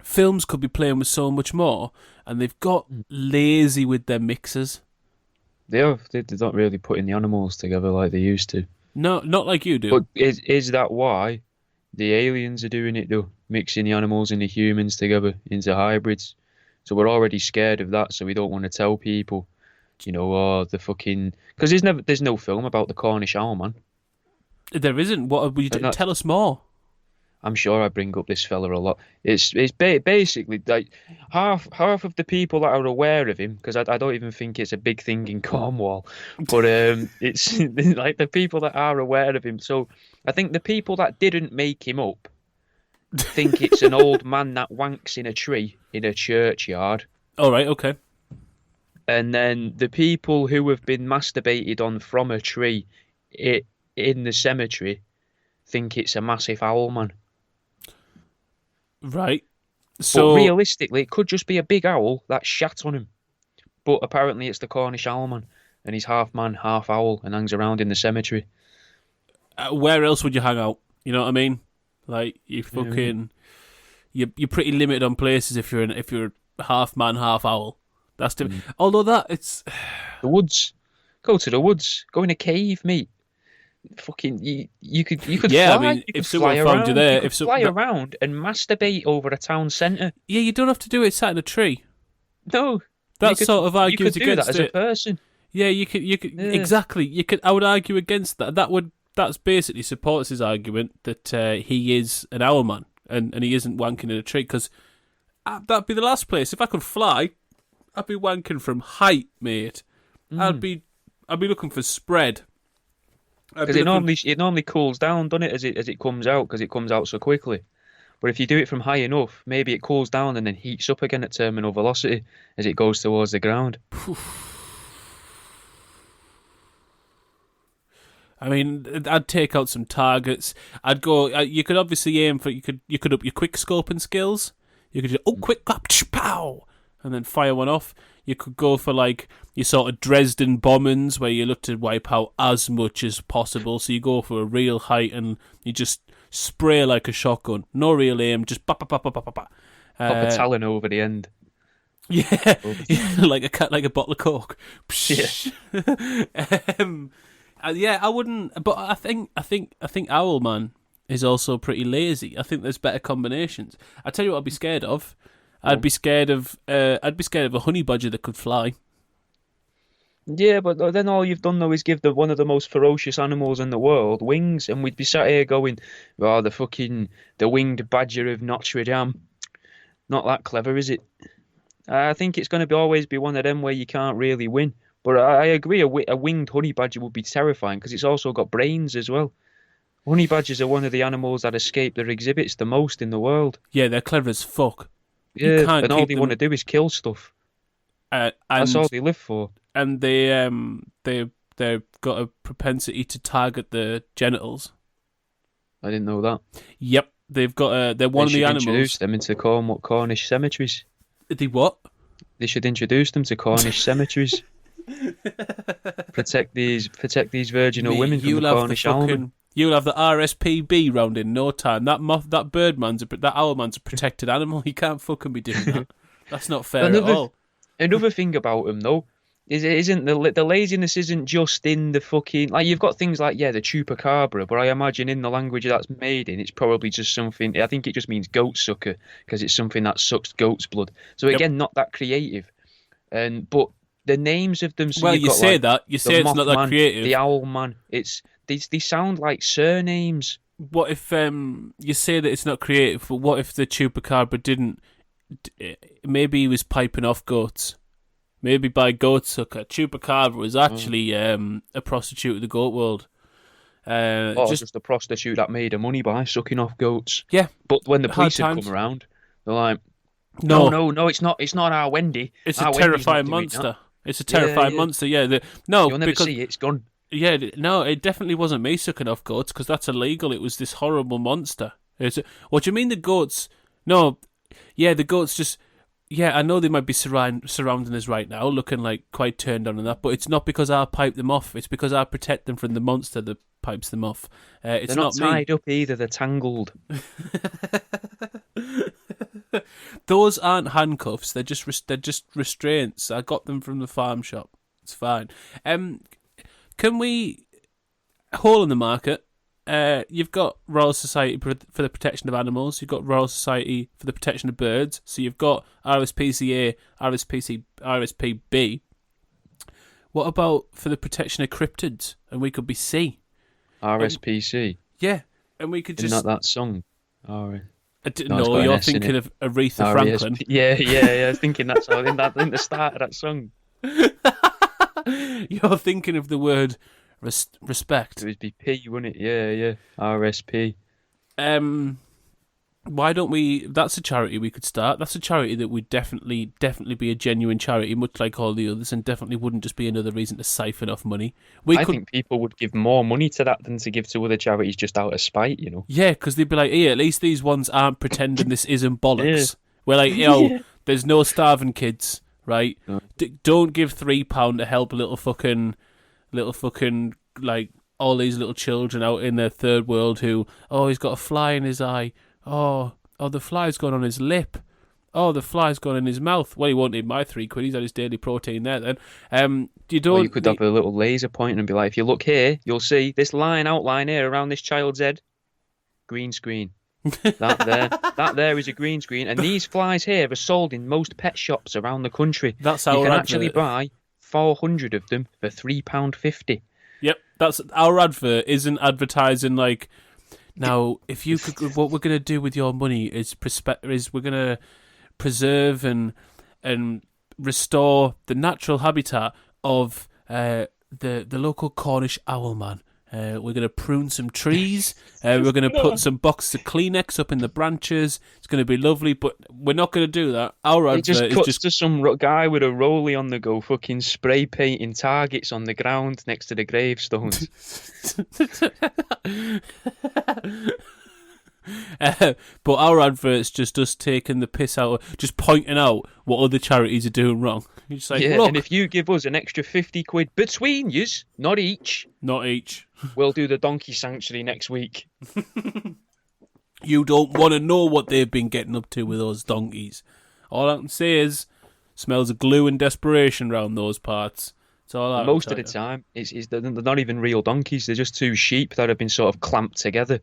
Speaker 2: films could be playing with so much more, and they've got lazy with their mixers. They're
Speaker 3: not really putting the animals together like they used to.
Speaker 2: No, not like you do.
Speaker 3: But is that why the aliens are doing it, though? Mixing the animals and the humans together into hybrids. So we're already scared of that, so we don't want to tell people, or the fucking... Because there's no film about the Cornish owl, man.
Speaker 2: There isn't. What will you tell us more?
Speaker 3: I'm sure I bring up this fella a lot. It's basically like half of the people that are aware of him, because I don't even think it's a big thing in Cornwall, but it's like the people that are aware of him. So I think the people that didn't make him up think it's an old man that wanks in a tree in a churchyard.
Speaker 2: All right, okay.
Speaker 3: And then the people who have been masturbated on from a tree in the cemetery think it's a massive owl man.
Speaker 2: Right. So
Speaker 3: but realistically, it could just be a big owl that shat on him. But apparently it's the Cornish owlman, and he's half man, half owl, and hangs around in the cemetery.
Speaker 2: Where else would you hang out? You know what I mean? Like, you fucking... You're pretty limited on places if you're half man, half owl. That's different. Although it's...
Speaker 3: The woods. Go to the woods. Go in a cave, mate. Fucking you could
Speaker 2: yeah,
Speaker 3: fly.
Speaker 2: I mean, if someone found you there,
Speaker 3: fly around and masturbate over a town centre.
Speaker 2: Yeah, you don't have to do it sat in a tree.
Speaker 3: No,
Speaker 2: that sort of argues
Speaker 3: you could do
Speaker 2: against
Speaker 3: that as a person.
Speaker 2: Yeah, you could exactly. You could. I would argue against that. That's basically supports his argument that he is an owl man and he isn't wanking in a tree, because that'd be the last place. If I could fly, I'd be wanking from height, mate. I'd be looking for spread.
Speaker 3: Because it normally cools down, doesn't it, as it comes out, because it comes out so quickly. But if you do it from high enough, maybe it cools down and then heats up again at terminal velocity as it goes towards the ground.
Speaker 2: I mean, I'd take out some targets. I'd go. You could obviously aim for. You could up your quick scoping skills. You could just quick clap, pow, and then fire one off. You could go for like your sort of Dresden bombings, where you look to wipe out as much as possible. So you go for a real height and you just spray like a shotgun. No real aim, just ba ba ba ba ba ba.
Speaker 3: Pop a talon over the end.
Speaker 2: Yeah, like a bottle of Coke.
Speaker 3: Yeah.
Speaker 2: I wouldn't. But I think Owlman is also pretty lazy. I think there's better combinations. I tell you what, I'd be scared of. I'd be scared of a honey badger that could fly.
Speaker 3: Yeah, but then all you've done though is give one of the most ferocious animals in the world wings, and we'd be sat here going, "Oh, the winged badger of Notre Dame." Not that clever, is it? I think it's going to always be one of them where you can't really win. But I agree, a winged honey badger would be terrifying because it's also got brains as well. Honey badgers are one of the animals that escape their exhibits the most in the world.
Speaker 2: Yeah, they're clever as fuck. You
Speaker 3: Yeah,
Speaker 2: can't
Speaker 3: and all
Speaker 2: keep
Speaker 3: they
Speaker 2: them.
Speaker 3: want to do is kill stuff. That's all
Speaker 2: And
Speaker 3: they live for.
Speaker 2: they've got a propensity to target the genitals.
Speaker 3: I didn't know that.
Speaker 2: Yep, they've got they're one of
Speaker 3: They
Speaker 2: the
Speaker 3: should
Speaker 2: animals.
Speaker 3: introduce them into Cornish cemeteries.
Speaker 2: The what?
Speaker 3: They should introduce them to Cornish cemeteries. Protect these virginal women from the Cornish owlman.
Speaker 2: You'll have the RSPB round in no time. That owlman's a protected animal. You can't fucking be doing that. That's not fair at all.
Speaker 3: Another thing about them though is it isn't the laziness isn't just in the fucking like you've got things like the chupacabra, but I imagine in the language that's made in, it's probably just something. I think it just means goat sucker because it's something that sucks goat's blood. So again, not that creative. But the names of them. So
Speaker 2: well,
Speaker 3: you've
Speaker 2: you
Speaker 3: got,
Speaker 2: say
Speaker 3: like,
Speaker 2: that. You say it's not that
Speaker 3: Mothman,
Speaker 2: creative.
Speaker 3: The Owlman. They sound like surnames.
Speaker 2: What if you say that it's not creative? But what if the chupacabra didn't? Maybe he was piping off goats. Maybe by goat sucker. Chupacabra was actually a prostitute of the goat world.
Speaker 3: Just a prostitute that made her money by sucking off goats.
Speaker 2: Yeah.
Speaker 3: But when the police had come around, they're like, no, it's not our Wendy.
Speaker 2: It's
Speaker 3: our
Speaker 2: a terrifying monster. It's a terrifying monster. Yeah.
Speaker 3: You'll never see it. It's gone.
Speaker 2: Yeah. No, it definitely wasn't me sucking off goats because that's illegal. It was this horrible monster. What do you mean the goats? No. Yeah, the goats just. Yeah, I know they might be surrounding us right now, looking like quite turned on and that, but it's not because I pipe them off. It's because I protect them from the monster that pipes them off. They're
Speaker 3: not tied up either. They're tangled.
Speaker 2: Those aren't handcuffs. They're just restraints. I got them from the farm shop. It's fine. Can we hole in the market? You've got Royal Society for the Protection of Animals. You've got Royal Society for the Protection of Birds. So you've got RSPCA, RSPB. What about for the protection of cryptids? And we could be C.
Speaker 3: RSPC.
Speaker 2: Yeah, and we could just.
Speaker 3: Isn't that song? No,
Speaker 2: you're thinking of Aretha Franklin.
Speaker 3: Yeah. I was thinking that song. In the start of that song.
Speaker 2: You're thinking of the word respect.
Speaker 3: It would be P, wouldn't it? Yeah. RSP.
Speaker 2: Why don't we? That's a charity we could start. That's a charity that would definitely be a genuine charity, much like all the others, and definitely wouldn't just be another reason to siphon off money. I
Speaker 3: think people would give more money to that than to give to other charities just out of spite, you know?
Speaker 2: Yeah, because they'd be like, at least these ones aren't pretending this isn't bollocks. Yeah. We're like, there's no starving kids, right? No. Don't give £3 to help little fucking like all these little children out in the third world who, he's got a fly in his eye. Oh, the fly's gone on his lip. Oh, the fly's gone in his mouth. Well, he won't need my £3. He's had his daily protein there then. You
Speaker 3: could have a little laser pointer and be like, if you look here, you'll see this outline here around this child's head. Green screen. That there is a green screen. And these flies here are sold in most pet shops around the country.
Speaker 2: That's our
Speaker 3: You can
Speaker 2: advert.
Speaker 3: Actually buy 400 of them for £3.50.
Speaker 2: Yep, that's our advert. Isn't advertising like... Now, if you could, what we're going to do with your money is we're going to preserve and restore the natural habitat of the local Cornish owlman. We're going to prune some trees. We're going to put some boxes of Kleenex up in the branches. It's going to be lovely, but we're not going to do that. Our advert
Speaker 3: is just to some guy with a rollie on the go, fucking spray painting targets on the ground next to the gravestones.
Speaker 2: But our advert's just us taking the piss out, just pointing out what other charities are doing wrong. You just like, look,
Speaker 3: and if you give us an extra 50 quid between yous, not each, we'll do the donkey sanctuary next week.
Speaker 2: You don't want to know what they've been getting up to with those donkeys. All I can say is, smells of glue and desperation round those parts. That's all I
Speaker 3: Most of the time, they're not even real donkeys. They're just two sheep that have been sort of clamped together.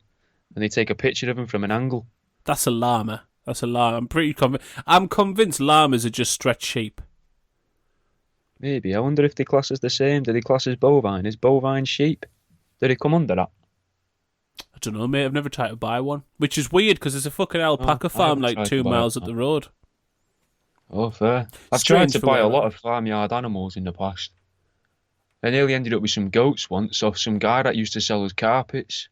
Speaker 3: And they take a picture of them from an angle.
Speaker 2: That's a llama. I'm pretty convinced. I'm convinced llamas are just stretched sheep.
Speaker 3: Maybe. I wonder if they class as the same. Do they class as bovine? Is bovine sheep? Do they come under that?
Speaker 2: I don't know, mate. I've never tried to buy one, which is weird because there's a fucking alpaca
Speaker 3: I
Speaker 2: farm
Speaker 3: haven't
Speaker 2: like
Speaker 3: tried to
Speaker 2: 2
Speaker 3: buy
Speaker 2: miles
Speaker 3: it.
Speaker 2: up the road.
Speaker 3: Oh, fair. I've
Speaker 2: Strange
Speaker 3: tried to
Speaker 2: for
Speaker 3: buy a
Speaker 2: whatever.
Speaker 3: lot of farmyard animals in the past. I nearly ended up with some goats once off some guy that used to sell us carpets.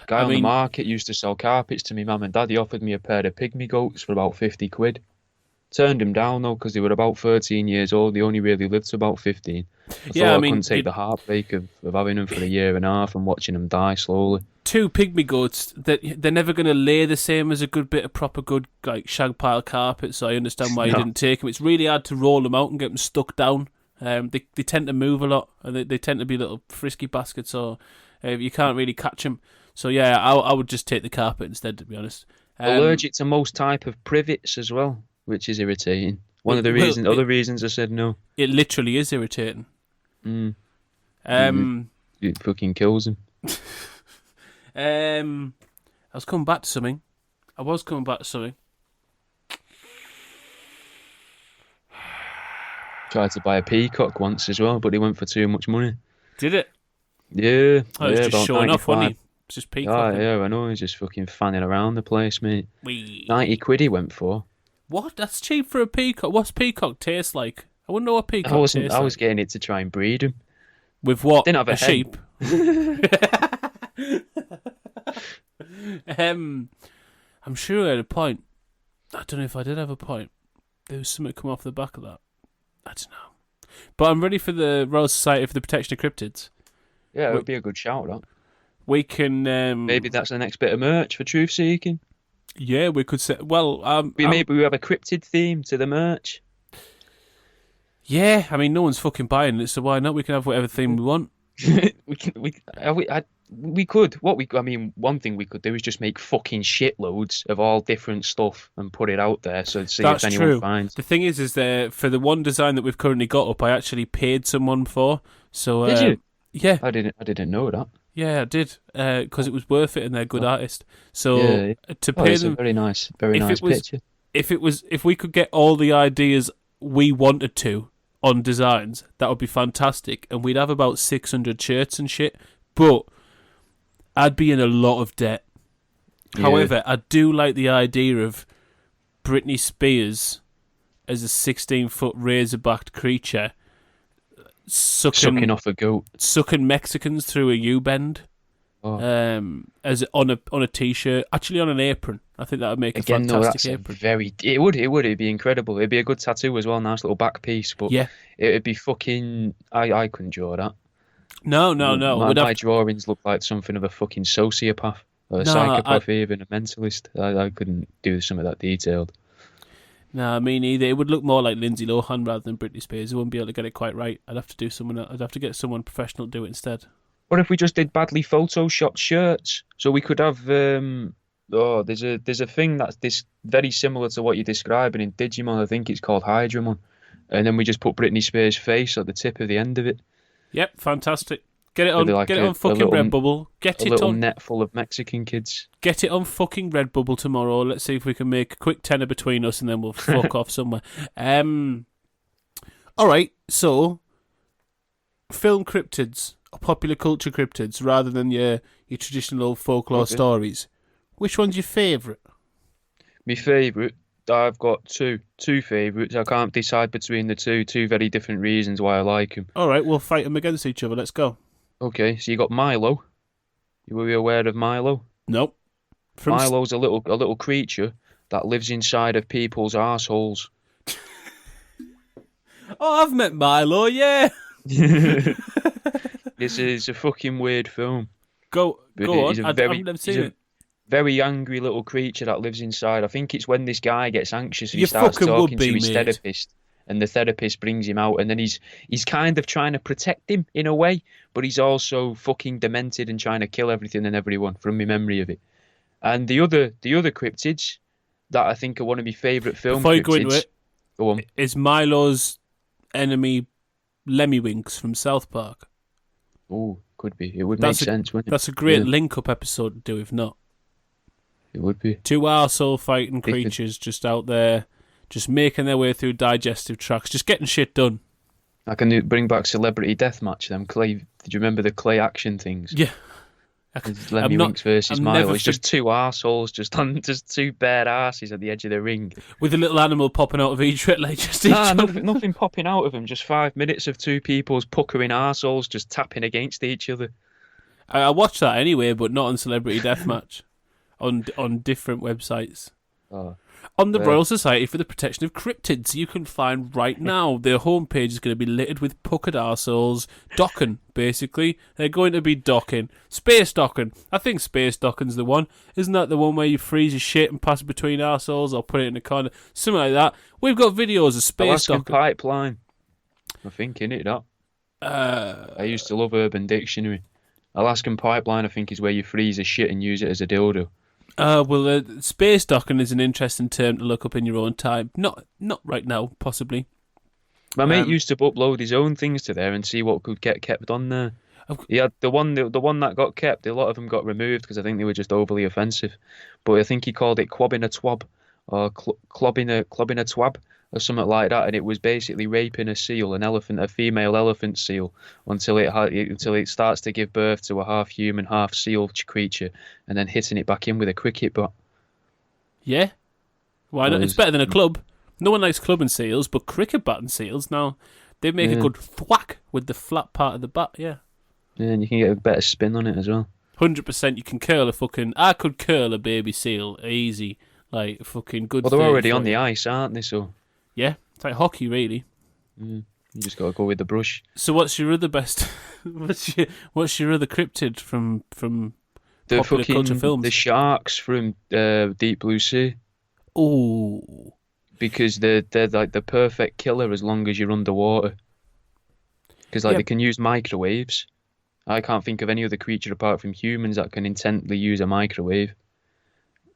Speaker 3: Guy on the market used to sell carpets to me mum and dad. He offered me a pair of pygmy goats for about 50 quid. Turned him down though because they were about 13 years old. They only really lived to about 15. I thought I couldn't take the heartbreak of having them for a year and a half and watching them die slowly.
Speaker 2: 2 pygmy goats, they're never going to lay the same as a good bit of proper good like shag pile carpet, so I understand why you didn't take them. It's really hard to roll them out and get them stuck down. They tend to move a lot, and they tend to be little frisky baskets, so you can't really catch them. So yeah, I would just take the carpet instead, to be honest.
Speaker 3: Allergic to most type of privets as well, which is irritating. Other reasons I said no.
Speaker 2: It literally is irritating.
Speaker 3: It fucking kills him.
Speaker 2: I was coming back to something.
Speaker 3: Tried to buy a peacock once as well, but he went for too much money.
Speaker 2: Did it?
Speaker 3: Yeah.
Speaker 2: Oh, it was just showing off, wasn't he? It's just peacock.
Speaker 3: Oh, yeah, I know. He's just fucking fanning around the place, mate. 90 quid he went for.
Speaker 2: What? That's cheap for a peacock. What's peacock taste like? I wouldn't know what peacock tastes like.
Speaker 3: I was getting it to try and breed him.
Speaker 2: With what?
Speaker 3: Didn't have a
Speaker 2: sheep? I'm sure I had a point. I don't know if I did have a point. There was something come off the back of that. I don't know. But I'm ready for the Royal Society for the Protection of Cryptids.
Speaker 3: Yeah, it would be a good shout, that.
Speaker 2: We can...
Speaker 3: maybe that's the next bit of merch for Troof Seeking.
Speaker 2: Yeah, we could say... Well,
Speaker 3: maybe we have a cryptid theme to the merch.
Speaker 2: Yeah, I mean, no one's fucking buying it, so why not? We can have whatever theme we want.
Speaker 3: We could. One thing we could do is just make fucking shitloads of all different stuff and put it out there, so see if anyone finds.
Speaker 2: The thing is for the one design that we've currently got up, I actually paid someone for. So
Speaker 3: did you?
Speaker 2: Yeah,
Speaker 3: I didn't know that.
Speaker 2: Yeah, I did, because it was worth it, and they're a good artist. So to pay them,
Speaker 3: a very nice picture.
Speaker 2: If we could get all the ideas we wanted to on designs, that would be fantastic, and we'd have about 600 shirts and shit. But I'd be in a lot of debt. Yeah. However, I do like the idea of Britney Spears as a 16-foot razor-backed creature sucking
Speaker 3: off a goat,
Speaker 2: sucking Mexicans through a U-bend, as on a t-shirt, actually on an apron. I think that would make a fantastic apron.
Speaker 3: It'd be incredible. It'd be a good tattoo as well, nice little back piece. But yeah, it'd be fucking. I couldn't draw that.
Speaker 2: No.
Speaker 3: My drawings look like something of a fucking sociopath or a psychopath, even a mentalist. I couldn't do some of that detailed.
Speaker 2: No, me neither. It would look more like Lindsay Lohan rather than Britney Spears. I wouldn't be able to get it quite right. I'd have to get someone professional to do it instead.
Speaker 3: What if we just did badly photoshopped shirts? So we could have there's a thing that's this very similar to what you're describing in Digimon. I think it's called Hydramon, and then we just put Britney Spears' face at the tip of the end of it. Yep,
Speaker 2: fantastic. Get it on. Get it on fucking Redbubble.
Speaker 3: Get it on net full of Mexican kids.
Speaker 2: Get it on fucking Redbubble tomorrow. Let's see if we can make a quick tenner between us, and then we'll fuck off somewhere. All right. So, film cryptids or popular culture cryptids, rather than your traditional old folklore stories. Which one's your favourite?
Speaker 3: My favourite. I've got two favourites. I can't decide between the two. Two very different reasons why I like them.
Speaker 2: All right, we'll fight them against each other. Let's go.
Speaker 3: Okay, so you got Milo. Were you aware of Milo?
Speaker 2: Nope.
Speaker 3: Milo's a little creature that lives inside of people's arseholes.
Speaker 2: Oh, I've met Milo, yeah.
Speaker 3: This is a fucking weird film.
Speaker 2: Go on. I've never seen it.
Speaker 3: Very angry little creature that lives inside. I think it's when this guy gets anxious and he starts talking to his therapist, and the therapist brings him out, and then he's kind of trying to protect him in a way, but he's also fucking demented and trying to kill everything and everyone, from my memory of it. And the other cryptids that I think are one of my favourite film
Speaker 2: Before
Speaker 3: cryptids.
Speaker 2: You go into it,
Speaker 3: go on.
Speaker 2: Is Milo's enemy Lemmywinks from South Park?
Speaker 3: Oh, could be. It would make sense, wouldn't it?
Speaker 2: That's a great link-up episode to do, if not.
Speaker 3: It would be.
Speaker 2: Two arsehole fighting creatures just out there, just making their way through digestive tracts, just getting shit done.
Speaker 3: I can bring back Celebrity Deathmatch. Them clay. Did you remember the clay action things?
Speaker 2: Yeah.
Speaker 3: It's Lemmy Winks versus
Speaker 2: I'm
Speaker 3: Milo.
Speaker 2: never
Speaker 3: It's just two arseholes, just two bare asses at the edge of the ring.
Speaker 2: With a little animal popping out of each like just each
Speaker 3: Nah,
Speaker 2: other.
Speaker 3: nothing popping out of them. Just 5 minutes of two people's puckering arseholes just tapping against each other.
Speaker 2: I watched that anyway, but not on Celebrity Deathmatch. on different websites.
Speaker 3: Oh.
Speaker 2: On the Royal Society for the Protection of Cryptids, you can find right now their homepage is going to be littered with puckered arseholes. Docking, basically. They're going to be docking. Space docking. I think space docking's the one. Isn't that the one where you freeze your shit and pass it between arseholes or put it in a corner? Something like that. We've got videos of space
Speaker 3: Alaskan
Speaker 2: docking.
Speaker 3: Pipeline. I think, innit, that? I used to love Urban Dictionary. Alaskan Pipeline, I think, is where you freeze a shit and use it as a dildo.
Speaker 2: Space docking is an interesting term to look up in your own time. Not right now, possibly.
Speaker 3: My mate used to upload his own things to there and see what could get kept on there. He had the one that got kept. A lot of them got removed because I think they were just overly offensive. But I think he called it quabbing a twab or clobbing a twab or something like that. And it was basically raping a seal, a female elephant seal, until it starts to give birth to a half human, half seal creature, and then hitting it back in with a cricket bat.
Speaker 2: Yeah, why not? It's better than a club. No one likes clubbing seals, but cricket batting seals now they make a good thwack with the flat part of the bat. Yeah,
Speaker 3: and you can get a better spin on it as well.
Speaker 2: 100%. You can curl I could curl a baby seal easy, like fucking good.
Speaker 3: Well, they're already on the ice, aren't they? So
Speaker 2: yeah, it's like hockey, really.
Speaker 3: You just got to go with the brush.
Speaker 2: So, what's your other best? what's your other cryptid from
Speaker 3: the
Speaker 2: popular culture films?
Speaker 3: The sharks from Deep Blue Sea.
Speaker 2: Oh,
Speaker 3: because they're like the perfect killer as long as you're underwater. Because they can use microwaves. I can't think of any other creature apart from humans that can intently use a microwave.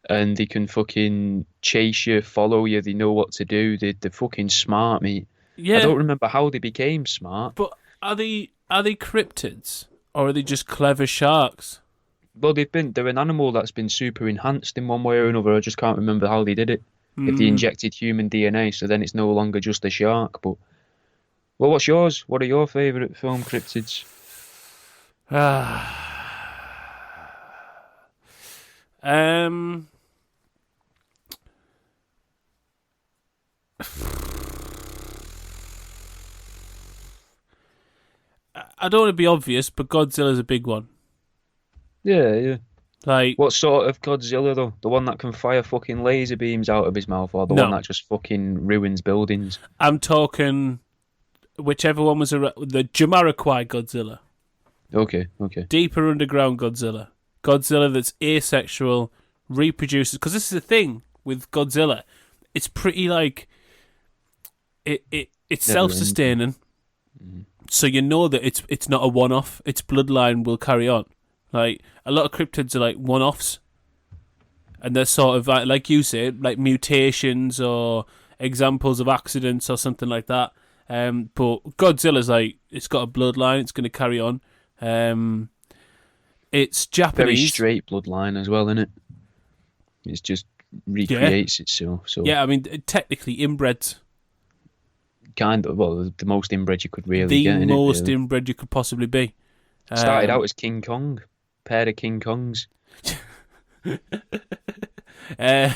Speaker 3: And they can fucking chase you, follow you. They know what to do. They're fucking smart, mate.
Speaker 2: Yeah.
Speaker 3: I don't remember how they became smart.
Speaker 2: But are they cryptids or are they just clever sharks?
Speaker 3: Well, they're an animal that's been super enhanced in one way or another. I just can't remember how they did it. If they injected human DNA, so then it's no longer just a shark. But well, what's yours? What are your favourite film cryptids?
Speaker 2: I don't want to be obvious, but Godzilla's a big one.
Speaker 3: Yeah.
Speaker 2: Like,
Speaker 3: what sort of Godzilla though? The one that can fire fucking laser beams out of his mouth, or the one that just fucking ruins buildings?
Speaker 2: I'm talking whichever one was the Jamiroquai Godzilla.
Speaker 3: Okay.
Speaker 2: Deeper underground Godzilla. Godzilla that's asexual, reproduces. Because this is the thing with Godzilla. It's pretty like it's self-sustaining. So you know that it's not a one-off. Its bloodline will carry on. Like, a lot of cryptids are like one-offs. And they're sort of, like you say, like mutations or examples of accidents or something like that. But Godzilla's like, it's got a bloodline, it's going to carry on. It's Japanese.
Speaker 3: Very straight bloodline as well, isn't it? It just recreates itself. So.
Speaker 2: Yeah, I mean, technically inbred.
Speaker 3: Kind of, well, the most inbred you could really get.
Speaker 2: The most inbred you could possibly be.
Speaker 3: Started out as King Kong. Pair of King Kongs.
Speaker 2: But I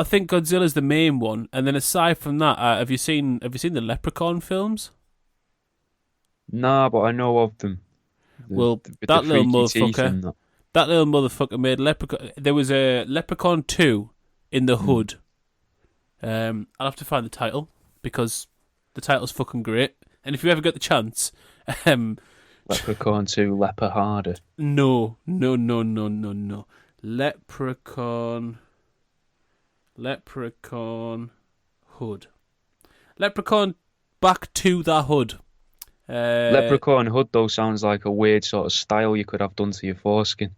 Speaker 2: think Godzilla's the main one, and then aside from that, have you seen the Leprechaun films?
Speaker 3: Nah, but I know of them.
Speaker 2: That little motherfucker made Leprechaun. There was a Leprechaun 2 in the hood. I'll have to find the title because the title's fucking great. And if you ever get the chance,
Speaker 3: Leprechaun 2, Leper Harder.
Speaker 2: No. Leprechaun Hood. Leprechaun Back to the Hood.
Speaker 3: Leprechaun Hood, though, sounds like a weird sort of style you could have done to your foreskin.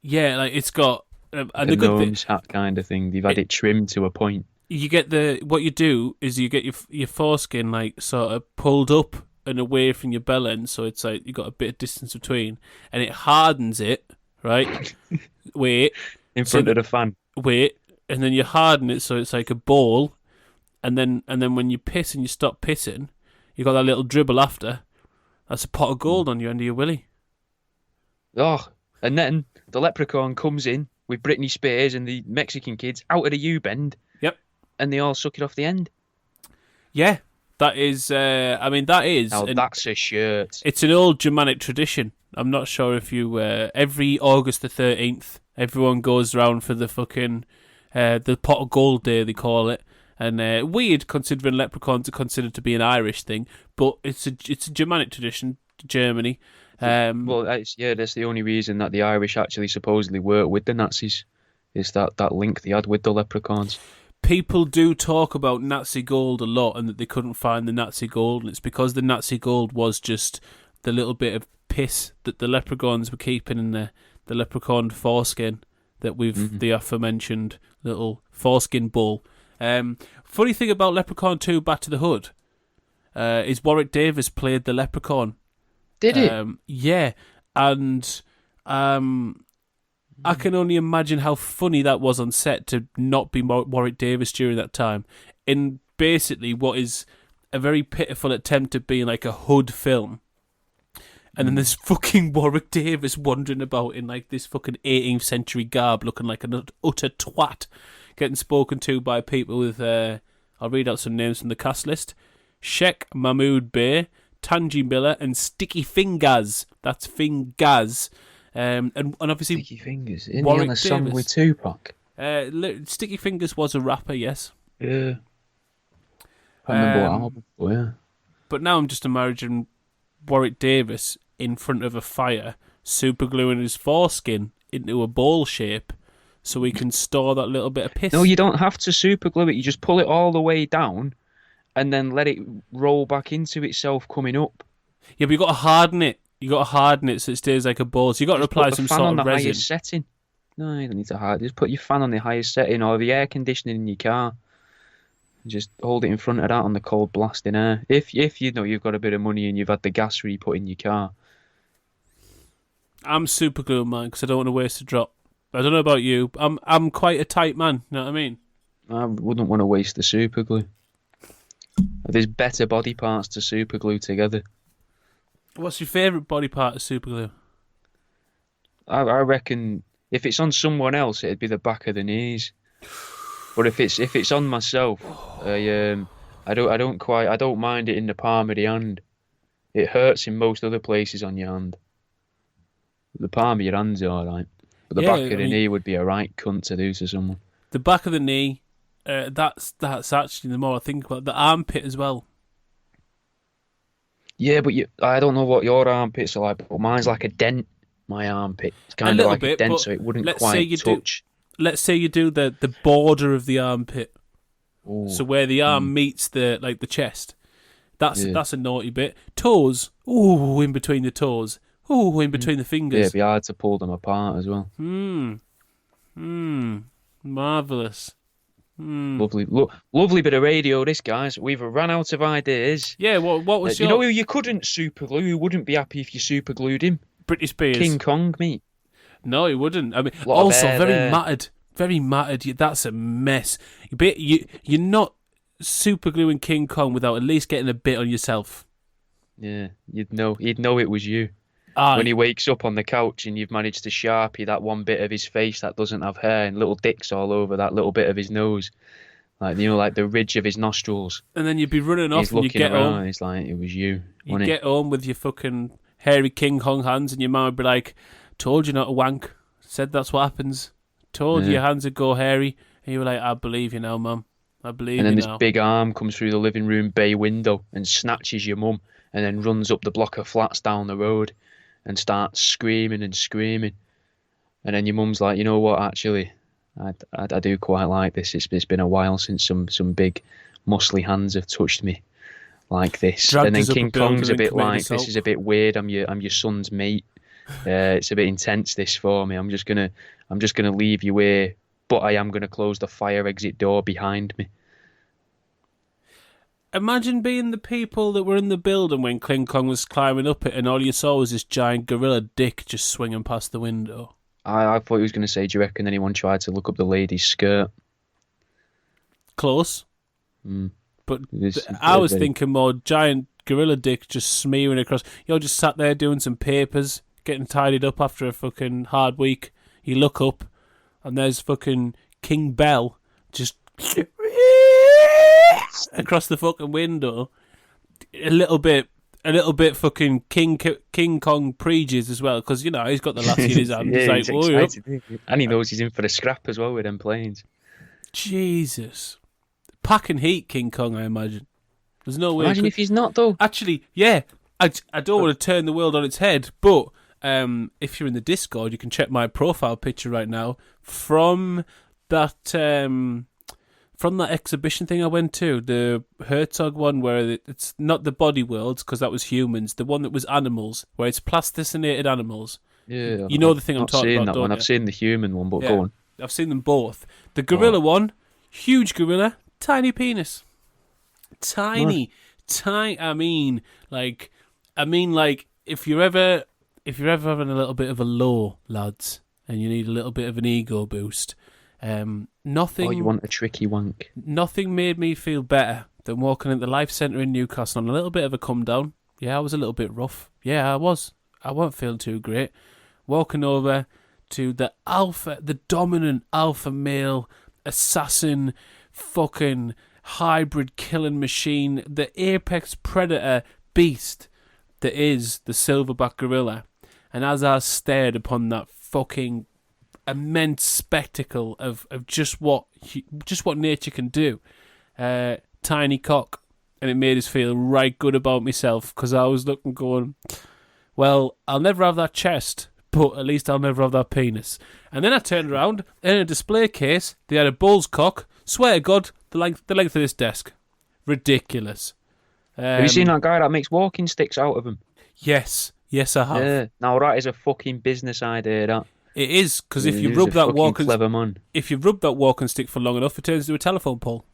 Speaker 2: Yeah, like it's got
Speaker 3: and a gnome's hat kind of thing. They've had it trimmed to a point.
Speaker 2: You get what you do is you get your foreskin like sort of pulled up and away from your bell end, so it's like you got a bit of distance between, and it hardens it, right? Wait.
Speaker 3: In front of the fan.
Speaker 2: Wait, and then you harden it so it's like a ball, and then when you piss and you stop pissing, you got that little dribble after. That's a pot of gold on your end of your willy.
Speaker 3: Oh, and then the leprechaun comes in with Britney Spears and the Mexican kids out of the U-bend.
Speaker 2: Yep.
Speaker 3: And they all suck it off the end.
Speaker 2: Yeah, that is. That is.
Speaker 3: Now that's a shirt.
Speaker 2: It's an old Germanic tradition. I'm not sure if you. Every August the 13th, everyone goes round for the fucking the pot of gold day, they call it. And weird, considering leprechauns are considered to be an Irish thing, but it's a Germanic tradition, Germany.
Speaker 3: Well, that's the only reason that the Irish actually supposedly worked with the Nazis, is that link they had with the leprechauns.
Speaker 2: People do talk about Nazi gold a lot, and that they couldn't find the Nazi gold, and it's because the Nazi gold was just the little bit of piss that the leprechauns were keeping in the leprechaun foreskin that the aforementioned little foreskin bowl. Funny thing about Leprechaun 2 Back to the Hood is Warwick Davis played the leprechaun.
Speaker 3: Did he?
Speaker 2: Yeah, and I can only imagine how funny that was on set to not be Warwick Davis during that time. In basically what is a very pitiful attempt at being like a hood film. And then there's fucking Warwick Davis wandering about in like this fucking 18th century garb, looking like an utter twat, getting spoken to by people with, I'll read out some names from the cast list: Sheikh Mahmood Bey, Tanji Miller, and Sticky Fingers. That's Fingers. And obviously
Speaker 3: Sticky Fingers. Isn't
Speaker 2: Warwick
Speaker 3: he on a song
Speaker 2: Davis.
Speaker 3: with Tupac?
Speaker 2: Sticky Fingers was a rapper, yes.
Speaker 3: Yeah. I remember what album. Oh, yeah.
Speaker 2: But now I'm just imagining Warwick Davis in front of a fire, supergluing his foreskin into a ball shape so he can store that little bit of piss.
Speaker 3: No, you don't have to superglue it. You just pull it all the way down and then let it roll back into itself coming up.
Speaker 2: Yeah, but you got to harden it. You got to harden it so it stays like a ball. So you got to apply some sort of resin.
Speaker 3: Put the fan on the highest setting. No, you don't need to harden. Just put your fan on the highest setting, or the air conditioning in your car. Just hold it in front of that on the cold blasting air. If you know you've got a bit of money and you've had the gas re-put in your car.
Speaker 2: I'm super gluing mine because I don't want to waste a drop. I don't know about you. I'm quite a tight man. You know what I mean?
Speaker 3: I wouldn't want to waste the super glue. There's better body parts to super glue together.
Speaker 2: What's your favourite body part of super glue?
Speaker 3: I reckon if it's on someone else, it'd be the back of the knees. But if it's on myself, I don't mind it in the palm of the hand. It hurts in most other places on your hand. The palm of your hand's alright. But the back of the knee would be a right cunt to do to someone.
Speaker 2: The back of the knee, that's actually, the more I think about it, the armpit as well.
Speaker 3: Yeah, but I don't know what your armpits are like, but mine's like a dent, my armpit. It's kind of like a dent, so it wouldn't quite touch.
Speaker 2: Let's say you do the border of the armpit.
Speaker 3: Ooh.
Speaker 2: So where the arm meets the chest. That's a naughty bit. Toes, in between the toes. In between the fingers.
Speaker 3: Yeah, it'd be hard to pull them apart as well.
Speaker 2: Marvellous.
Speaker 3: Lovely bit of radio, this, guys. We've run out of ideas.
Speaker 2: Yeah, what was your...
Speaker 3: You know who you couldn't superglue, who wouldn't be happy if you superglued him?
Speaker 2: Britney Spears.
Speaker 3: King Kong, mate.
Speaker 2: No, he wouldn't. I mean, also very matted. Very matted. That's a mess. You're not supergluing King Kong without at least getting a bit on yourself.
Speaker 3: Yeah, you'd know it was you.
Speaker 2: Aye.
Speaker 3: When he wakes up on the couch and you've managed to Sharpie that one bit of his face that doesn't have hair and little dicks all over that little bit of his nose. Like the ridge of his nostrils.
Speaker 2: And then you'd be running off and you get
Speaker 3: around,
Speaker 2: home.
Speaker 3: It's like, it was you.
Speaker 2: You get home with your fucking hairy King Kong hands and your mum would be like, told you not to wank. Said that's what happens. Told you your hands would go hairy. And you were like, I believe you now, Mum. I believe you now.
Speaker 3: And then this big arm comes through the living room bay window and snatches your mum and then runs up the block of flats down the road and starts screaming and screaming. And then your mum's like, you know what, actually, I do quite like this. It's been a while since some big muscly hands have touched me like this.
Speaker 2: Dragged
Speaker 3: and then King Kong's a bit like,
Speaker 2: assault.
Speaker 3: this is a bit weird. I'm your son's mate. It's a bit intense, this, for me. I'm just gonna leave you here, but I am gonna close the fire exit door behind me.
Speaker 2: Imagine being the people that were in the building when King Kong was climbing up it and all you saw was this giant gorilla dick just swinging past the window.
Speaker 3: I thought he was going to say, do you reckon anyone tried to look up the lady's skirt?
Speaker 2: Close. But
Speaker 3: It's
Speaker 2: I was
Speaker 3: very-
Speaker 2: thinking more giant gorilla dick just smearing across. You're just sat there doing some papers, getting tidied up after a fucking hard week. You look up, and there's fucking King Bell just across the fucking window. A little bit fucking King Kong preages as well, because you know he's got the lassie in his hand.
Speaker 3: Yeah,
Speaker 2: He's
Speaker 3: he's
Speaker 2: like, "Oh,
Speaker 3: excited, and he knows he's in for a scrap as well with them planes.
Speaker 2: Jesus, packing heat, King Kong. I imagine. There's no way.
Speaker 3: Imagine if he's not though.
Speaker 2: Actually, yeah, I don't want to turn the world on its head, but if you're in the Discord, you can check my profile picture right now from that exhibition thing I went to, the Herzog one, where it's not the body worlds because that was humans, the one that was animals, where it's plasticinated animals.
Speaker 3: Yeah,
Speaker 2: You know the thing I'm
Speaker 3: I've
Speaker 2: talking
Speaker 3: seen
Speaker 2: about,
Speaker 3: that
Speaker 2: don't
Speaker 3: one.
Speaker 2: you?
Speaker 3: I've seen the human one, but
Speaker 2: Yeah.
Speaker 3: go on.
Speaker 2: I've seen them both. The gorilla one, huge gorilla, tiny penis. Tiny. I mean, like if you're ever having a little bit of a low, lads, and you need a little bit of an ego boost, nothing.
Speaker 3: Oh, you want a tricky wank?
Speaker 2: Nothing made me feel better than walking at the Life Centre in Newcastle on a little bit of a come down. Yeah, I was a little bit rough. Yeah, I was. I wasn't feeling too great. Walking over to the dominant alpha male assassin, fucking hybrid killing machine, the apex predator beast that is the silverback gorilla. And as I stared upon that fucking immense spectacle of just what nature can do, tiny cock, and it made us feel right good about myself, because I was looking going, well, I'll never have that chest, but at least I'll never have that penis. And then I turned around, and in a display case, they had a bull's cock. Swear to God, the length of this desk. Ridiculous.
Speaker 3: Have you seen that guy that makes walking sticks out of them?
Speaker 2: Yes, I have.
Speaker 3: Yeah. Now that is a fucking business idea. That
Speaker 2: It is, because if you
Speaker 3: He's
Speaker 2: rub
Speaker 3: a
Speaker 2: that
Speaker 3: fucking clever man.
Speaker 2: walking stick for long enough, it turns into a telephone pole.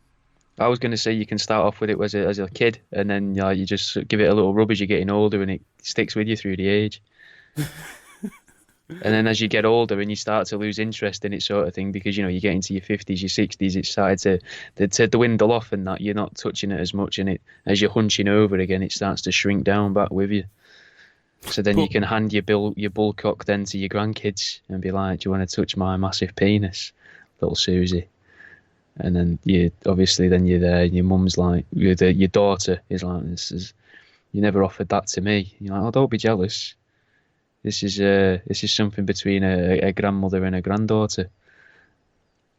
Speaker 3: I was going to say you can start off with it as a kid, and then you just give it a little rub as you're getting older, and it sticks with you through the age. And then as you get older and you start to lose interest in it, sort of thing, because you get into your 50s, your 60s, it started to dwindle off, and that you're not touching it as much, and it as you're hunching over again, it starts to shrink down back with you. So then you can hand your bullcock then to your grandkids and be like, "Do you want to touch my massive penis, little Susie?" And then you're there, and your mum's like, your daughter is like, "You never offered that to me." You're like, "Oh, don't be jealous. This is something between a grandmother and a granddaughter."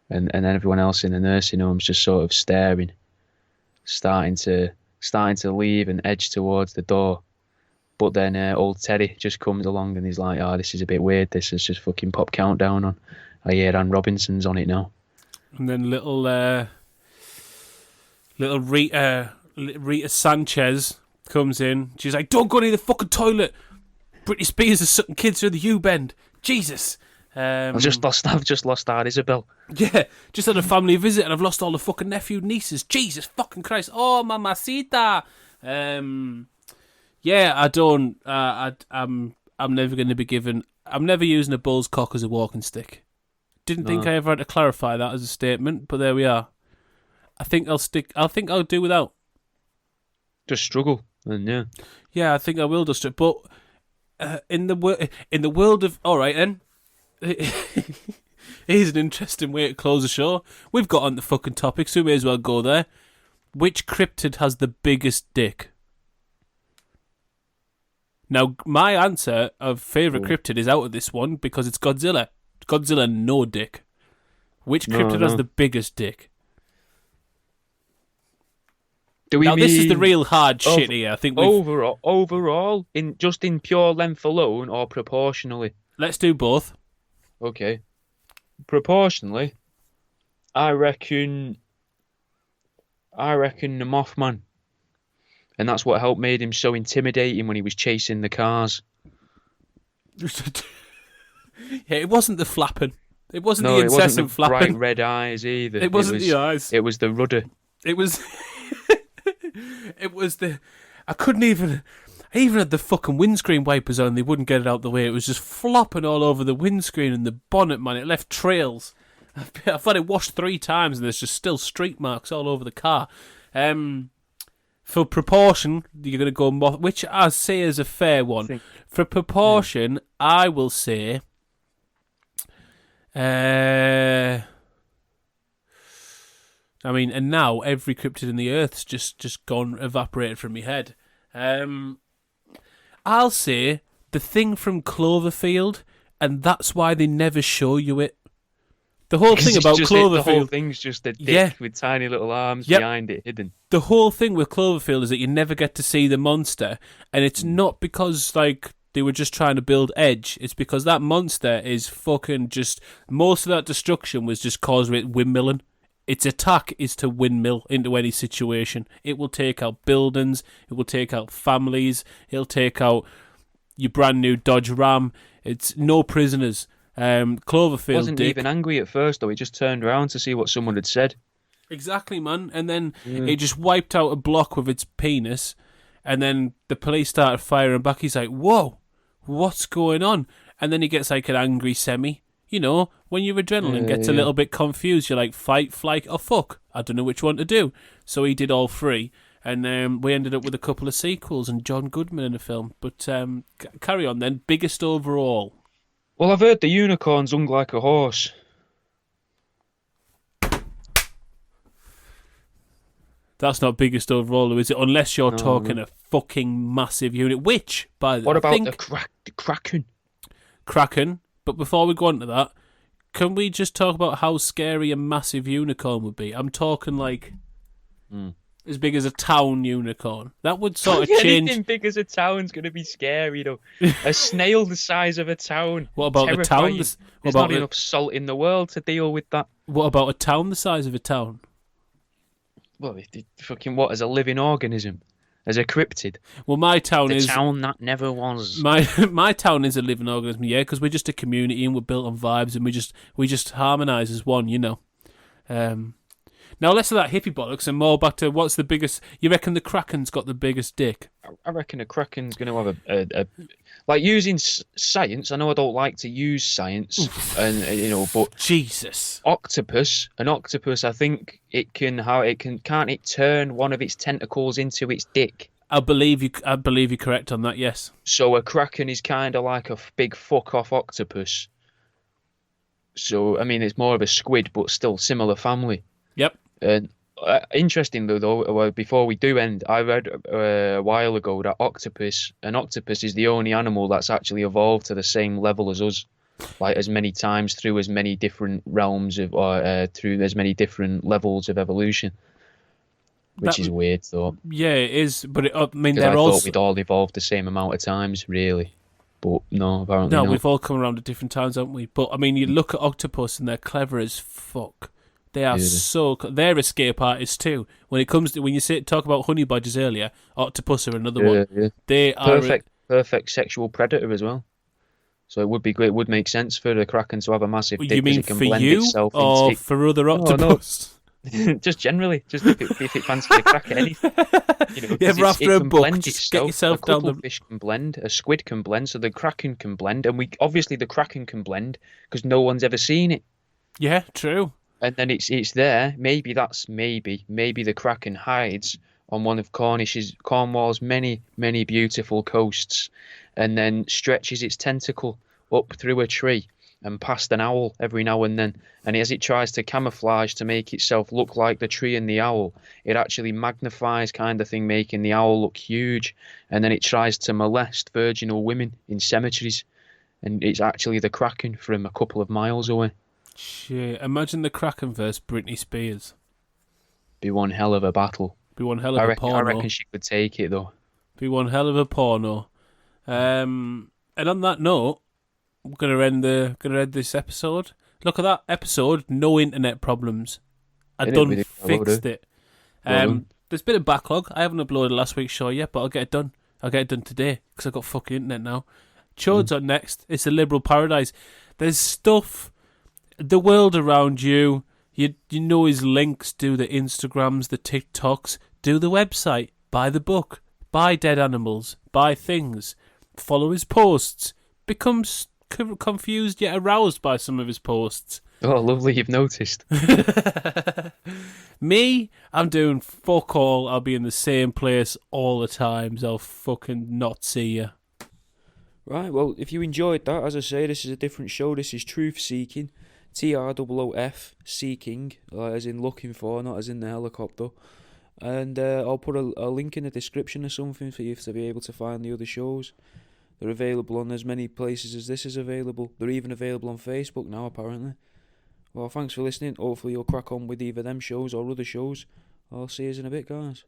Speaker 3: And then everyone else in the nursing home's just sort of staring, starting to leave and edge towards the door. But then old Teddy just comes along and he's like, "Oh, this is a bit weird. This is just fucking Pop Countdown on. I hear Ann Robinson's on it now."
Speaker 2: And then little Rita Sanchez comes in. She's like, "Don't go near the fucking toilet. Britney Spears is sucking kids through the U-bend. Jesus."
Speaker 3: I've just lost Aunt Isabel.
Speaker 2: Yeah, just had a family visit and I've lost all the fucking nephew nieces. Jesus fucking Christ. Oh, mamacita. Yeah, I don't. I'm never going to be given. I'm never using a bull's cock as a walking stick. Didn't think I ever had to clarify that as a statement, but there we are. I think I'll do without.
Speaker 3: Just struggle, and yeah.
Speaker 2: Yeah, I think I will just. But in the world of, all right then. Here's an interesting way to close the show. We've got on the fucking topic, so we may as well go there. Which cryptid has the biggest dick? Now, my answer of favourite cryptid is out of this one because it's Godzilla. Godzilla, no dick. Which cryptid has the biggest dick?
Speaker 3: Now,
Speaker 2: this is the real hard shit here. I think
Speaker 3: overall, in pure length alone, or proportionally?
Speaker 2: Let's do both.
Speaker 3: Okay. Proportionally, I reckon the Mothman. And that's what helped made him so intimidating when he was chasing the cars.
Speaker 2: Yeah, it wasn't the flapping. It wasn't the incessant flapping.
Speaker 3: Bright red eyes either.
Speaker 2: It wasn't the eyes.
Speaker 3: It was the rudder.
Speaker 2: It was. It was the. I couldn't even. I even had the fucking windscreen wipers on. They wouldn't get it out the way. It was just flopping all over the windscreen and the bonnet, man. It left trails. I've had it washed 3 times and there's just still streak marks all over the car. For proportion, you're going to go which I say is a fair one. For proportion, I will say... I mean, and now every cryptid in the earth's just gone, evaporated from my head. I'll say the thing from Cloverfield, and that's why they never show you it. The whole thing about Cloverfield...
Speaker 3: The whole thing's just a dick with tiny little arms behind it hidden.
Speaker 2: The whole thing with Cloverfield is that you never get to see the monster, and it's not because, like, they were just trying to build edge. It's because that monster is fucking just... Most of that destruction was just caused with windmilling. Its attack is to windmill into any situation. It will take out buildings. It will take out families. It'll take out your brand new Dodge Ram. It's no prisoners. Cloverfield
Speaker 3: wasn't even angry at first, though. He just turned around to see what someone had said.
Speaker 2: Exactly, man. And then it just wiped out a block with its penis. And then the police started firing back. He's like, whoa, what's going on? And then he gets like an angry semi. You know, when your adrenaline gets a little bit confused, you're like, fight, flight, or fuck. I don't know which one to do. So he did all 3. And we ended up with a couple of sequels and John Goodman in the film. But carry on then. Biggest overall.
Speaker 3: Well, I've heard the unicorn's hung like a horse.
Speaker 2: That's not biggest overall, though, is it? Unless you're talking a fucking massive unit. Which, by the way...
Speaker 3: What about the Kraken?
Speaker 2: Kraken. But before we go on to that, can we just talk about how scary a massive unicorn would be? I'm talking like as big as a town unicorn. That would sort of change.
Speaker 3: Anything big as a town's going to be scary, though. A snail the size of a town.
Speaker 2: What about a town?
Speaker 3: There's not enough salt in the world to deal with that.
Speaker 2: What about a town the size of a town?
Speaker 3: Well, fucking what? As a living organism? As a cryptid?
Speaker 2: Well, my town is...
Speaker 3: The town that never was.
Speaker 2: My town is a living organism, yeah, because we're just a community and we're built on vibes and we just harmonise as one, you know. Now, less of that hippie bollocks and more back to what's the biggest... You reckon the Kraken's got the biggest dick?
Speaker 3: I reckon a Kraken's going to have a like, using science, I know I don't like to use science, and you know, but...
Speaker 2: Jesus.
Speaker 3: An octopus, I think can't it turn one of its tentacles into its dick?
Speaker 2: I believe you're correct on that, yes.
Speaker 3: So a Kraken is kind of like a big fuck-off octopus. So, I mean, it's more of a squid, but still similar family.
Speaker 2: Yep.
Speaker 3: And interesting though, before we do end, I read a while ago that an octopus is the only animal that's actually evolved to the same level as us, like as many times through as many different realms of, or through as many different levels of evolution, which is weird though.
Speaker 2: Yeah, it is, but I mean,
Speaker 3: I thought we'd all evolved the same amount of times, really. But no, apparently not.
Speaker 2: We've all come around at different times, haven't we? But I mean, you look at octopus and they're clever as fuck. They are they're escape artists too. When it comes to talk about honey badgers earlier, octopus are another one. Yeah. They are
Speaker 3: perfect sexual predator as well. So it would be great. It would make sense for the Kraken to have a massive dick.
Speaker 2: You mean
Speaker 3: it can
Speaker 2: for
Speaker 3: blend
Speaker 2: you
Speaker 3: itself
Speaker 2: or for other octopus?
Speaker 3: No. Just generally, just if it fancies a crack at anything. You know,
Speaker 2: ever after a book, just get yourself down the...
Speaker 3: fish can blend, a squid can blend, so the Kraken can blend, and obviously the Kraken can blend because no one's ever seen it.
Speaker 2: Yeah, true.
Speaker 3: And then it's there. Maybe the Kraken hides on one of Cornwall's many beautiful coasts, and then stretches its tentacle up through a tree and past an owl every now and then. And as it tries to camouflage to make itself look like the tree and the owl, it actually magnifies, kind of thing, making the owl look huge. And then it tries to molest virginal women in cemeteries, and it's actually the Kraken from a couple of miles away.
Speaker 2: Shit, imagine the Kraken versus Britney Spears.
Speaker 3: Be one hell of a battle.
Speaker 2: Be one hell of a porno.
Speaker 3: I reckon she could take it, though.
Speaker 2: Be one hell of a porno. And on that note, we're gonna end this episode. Look at that episode, no internet problems. I done fixed it. There's been a backlog. I haven't uploaded last week's show yet, but I'll get it done. I'll get it done today, because I've got fucking internet now. Chode's on next. It's a liberal paradise. There's stuff... The world around you, you know his links, do the Instagrams, the TikToks, do the website, buy the book, buy dead animals, buy things, follow his posts, become confused yet aroused by some of his posts.
Speaker 3: Oh, lovely, you've noticed.
Speaker 2: Me, I'm doing fuck all. I'll be in the same place all the time, so I'll fucking not see you.
Speaker 1: Right, well, if you enjoyed that, as I say, this is a different show. This is Troof Seeking. TROOF Seeking, as in looking for, not as in the helicopter. And I'll put a link in the description or something for you to be able to find the other shows. They're available on as many places as this is available. They're even available on Facebook now, apparently. Well, thanks for listening. Hopefully you'll crack on with either them shows or other shows. I'll see you in a bit, guys.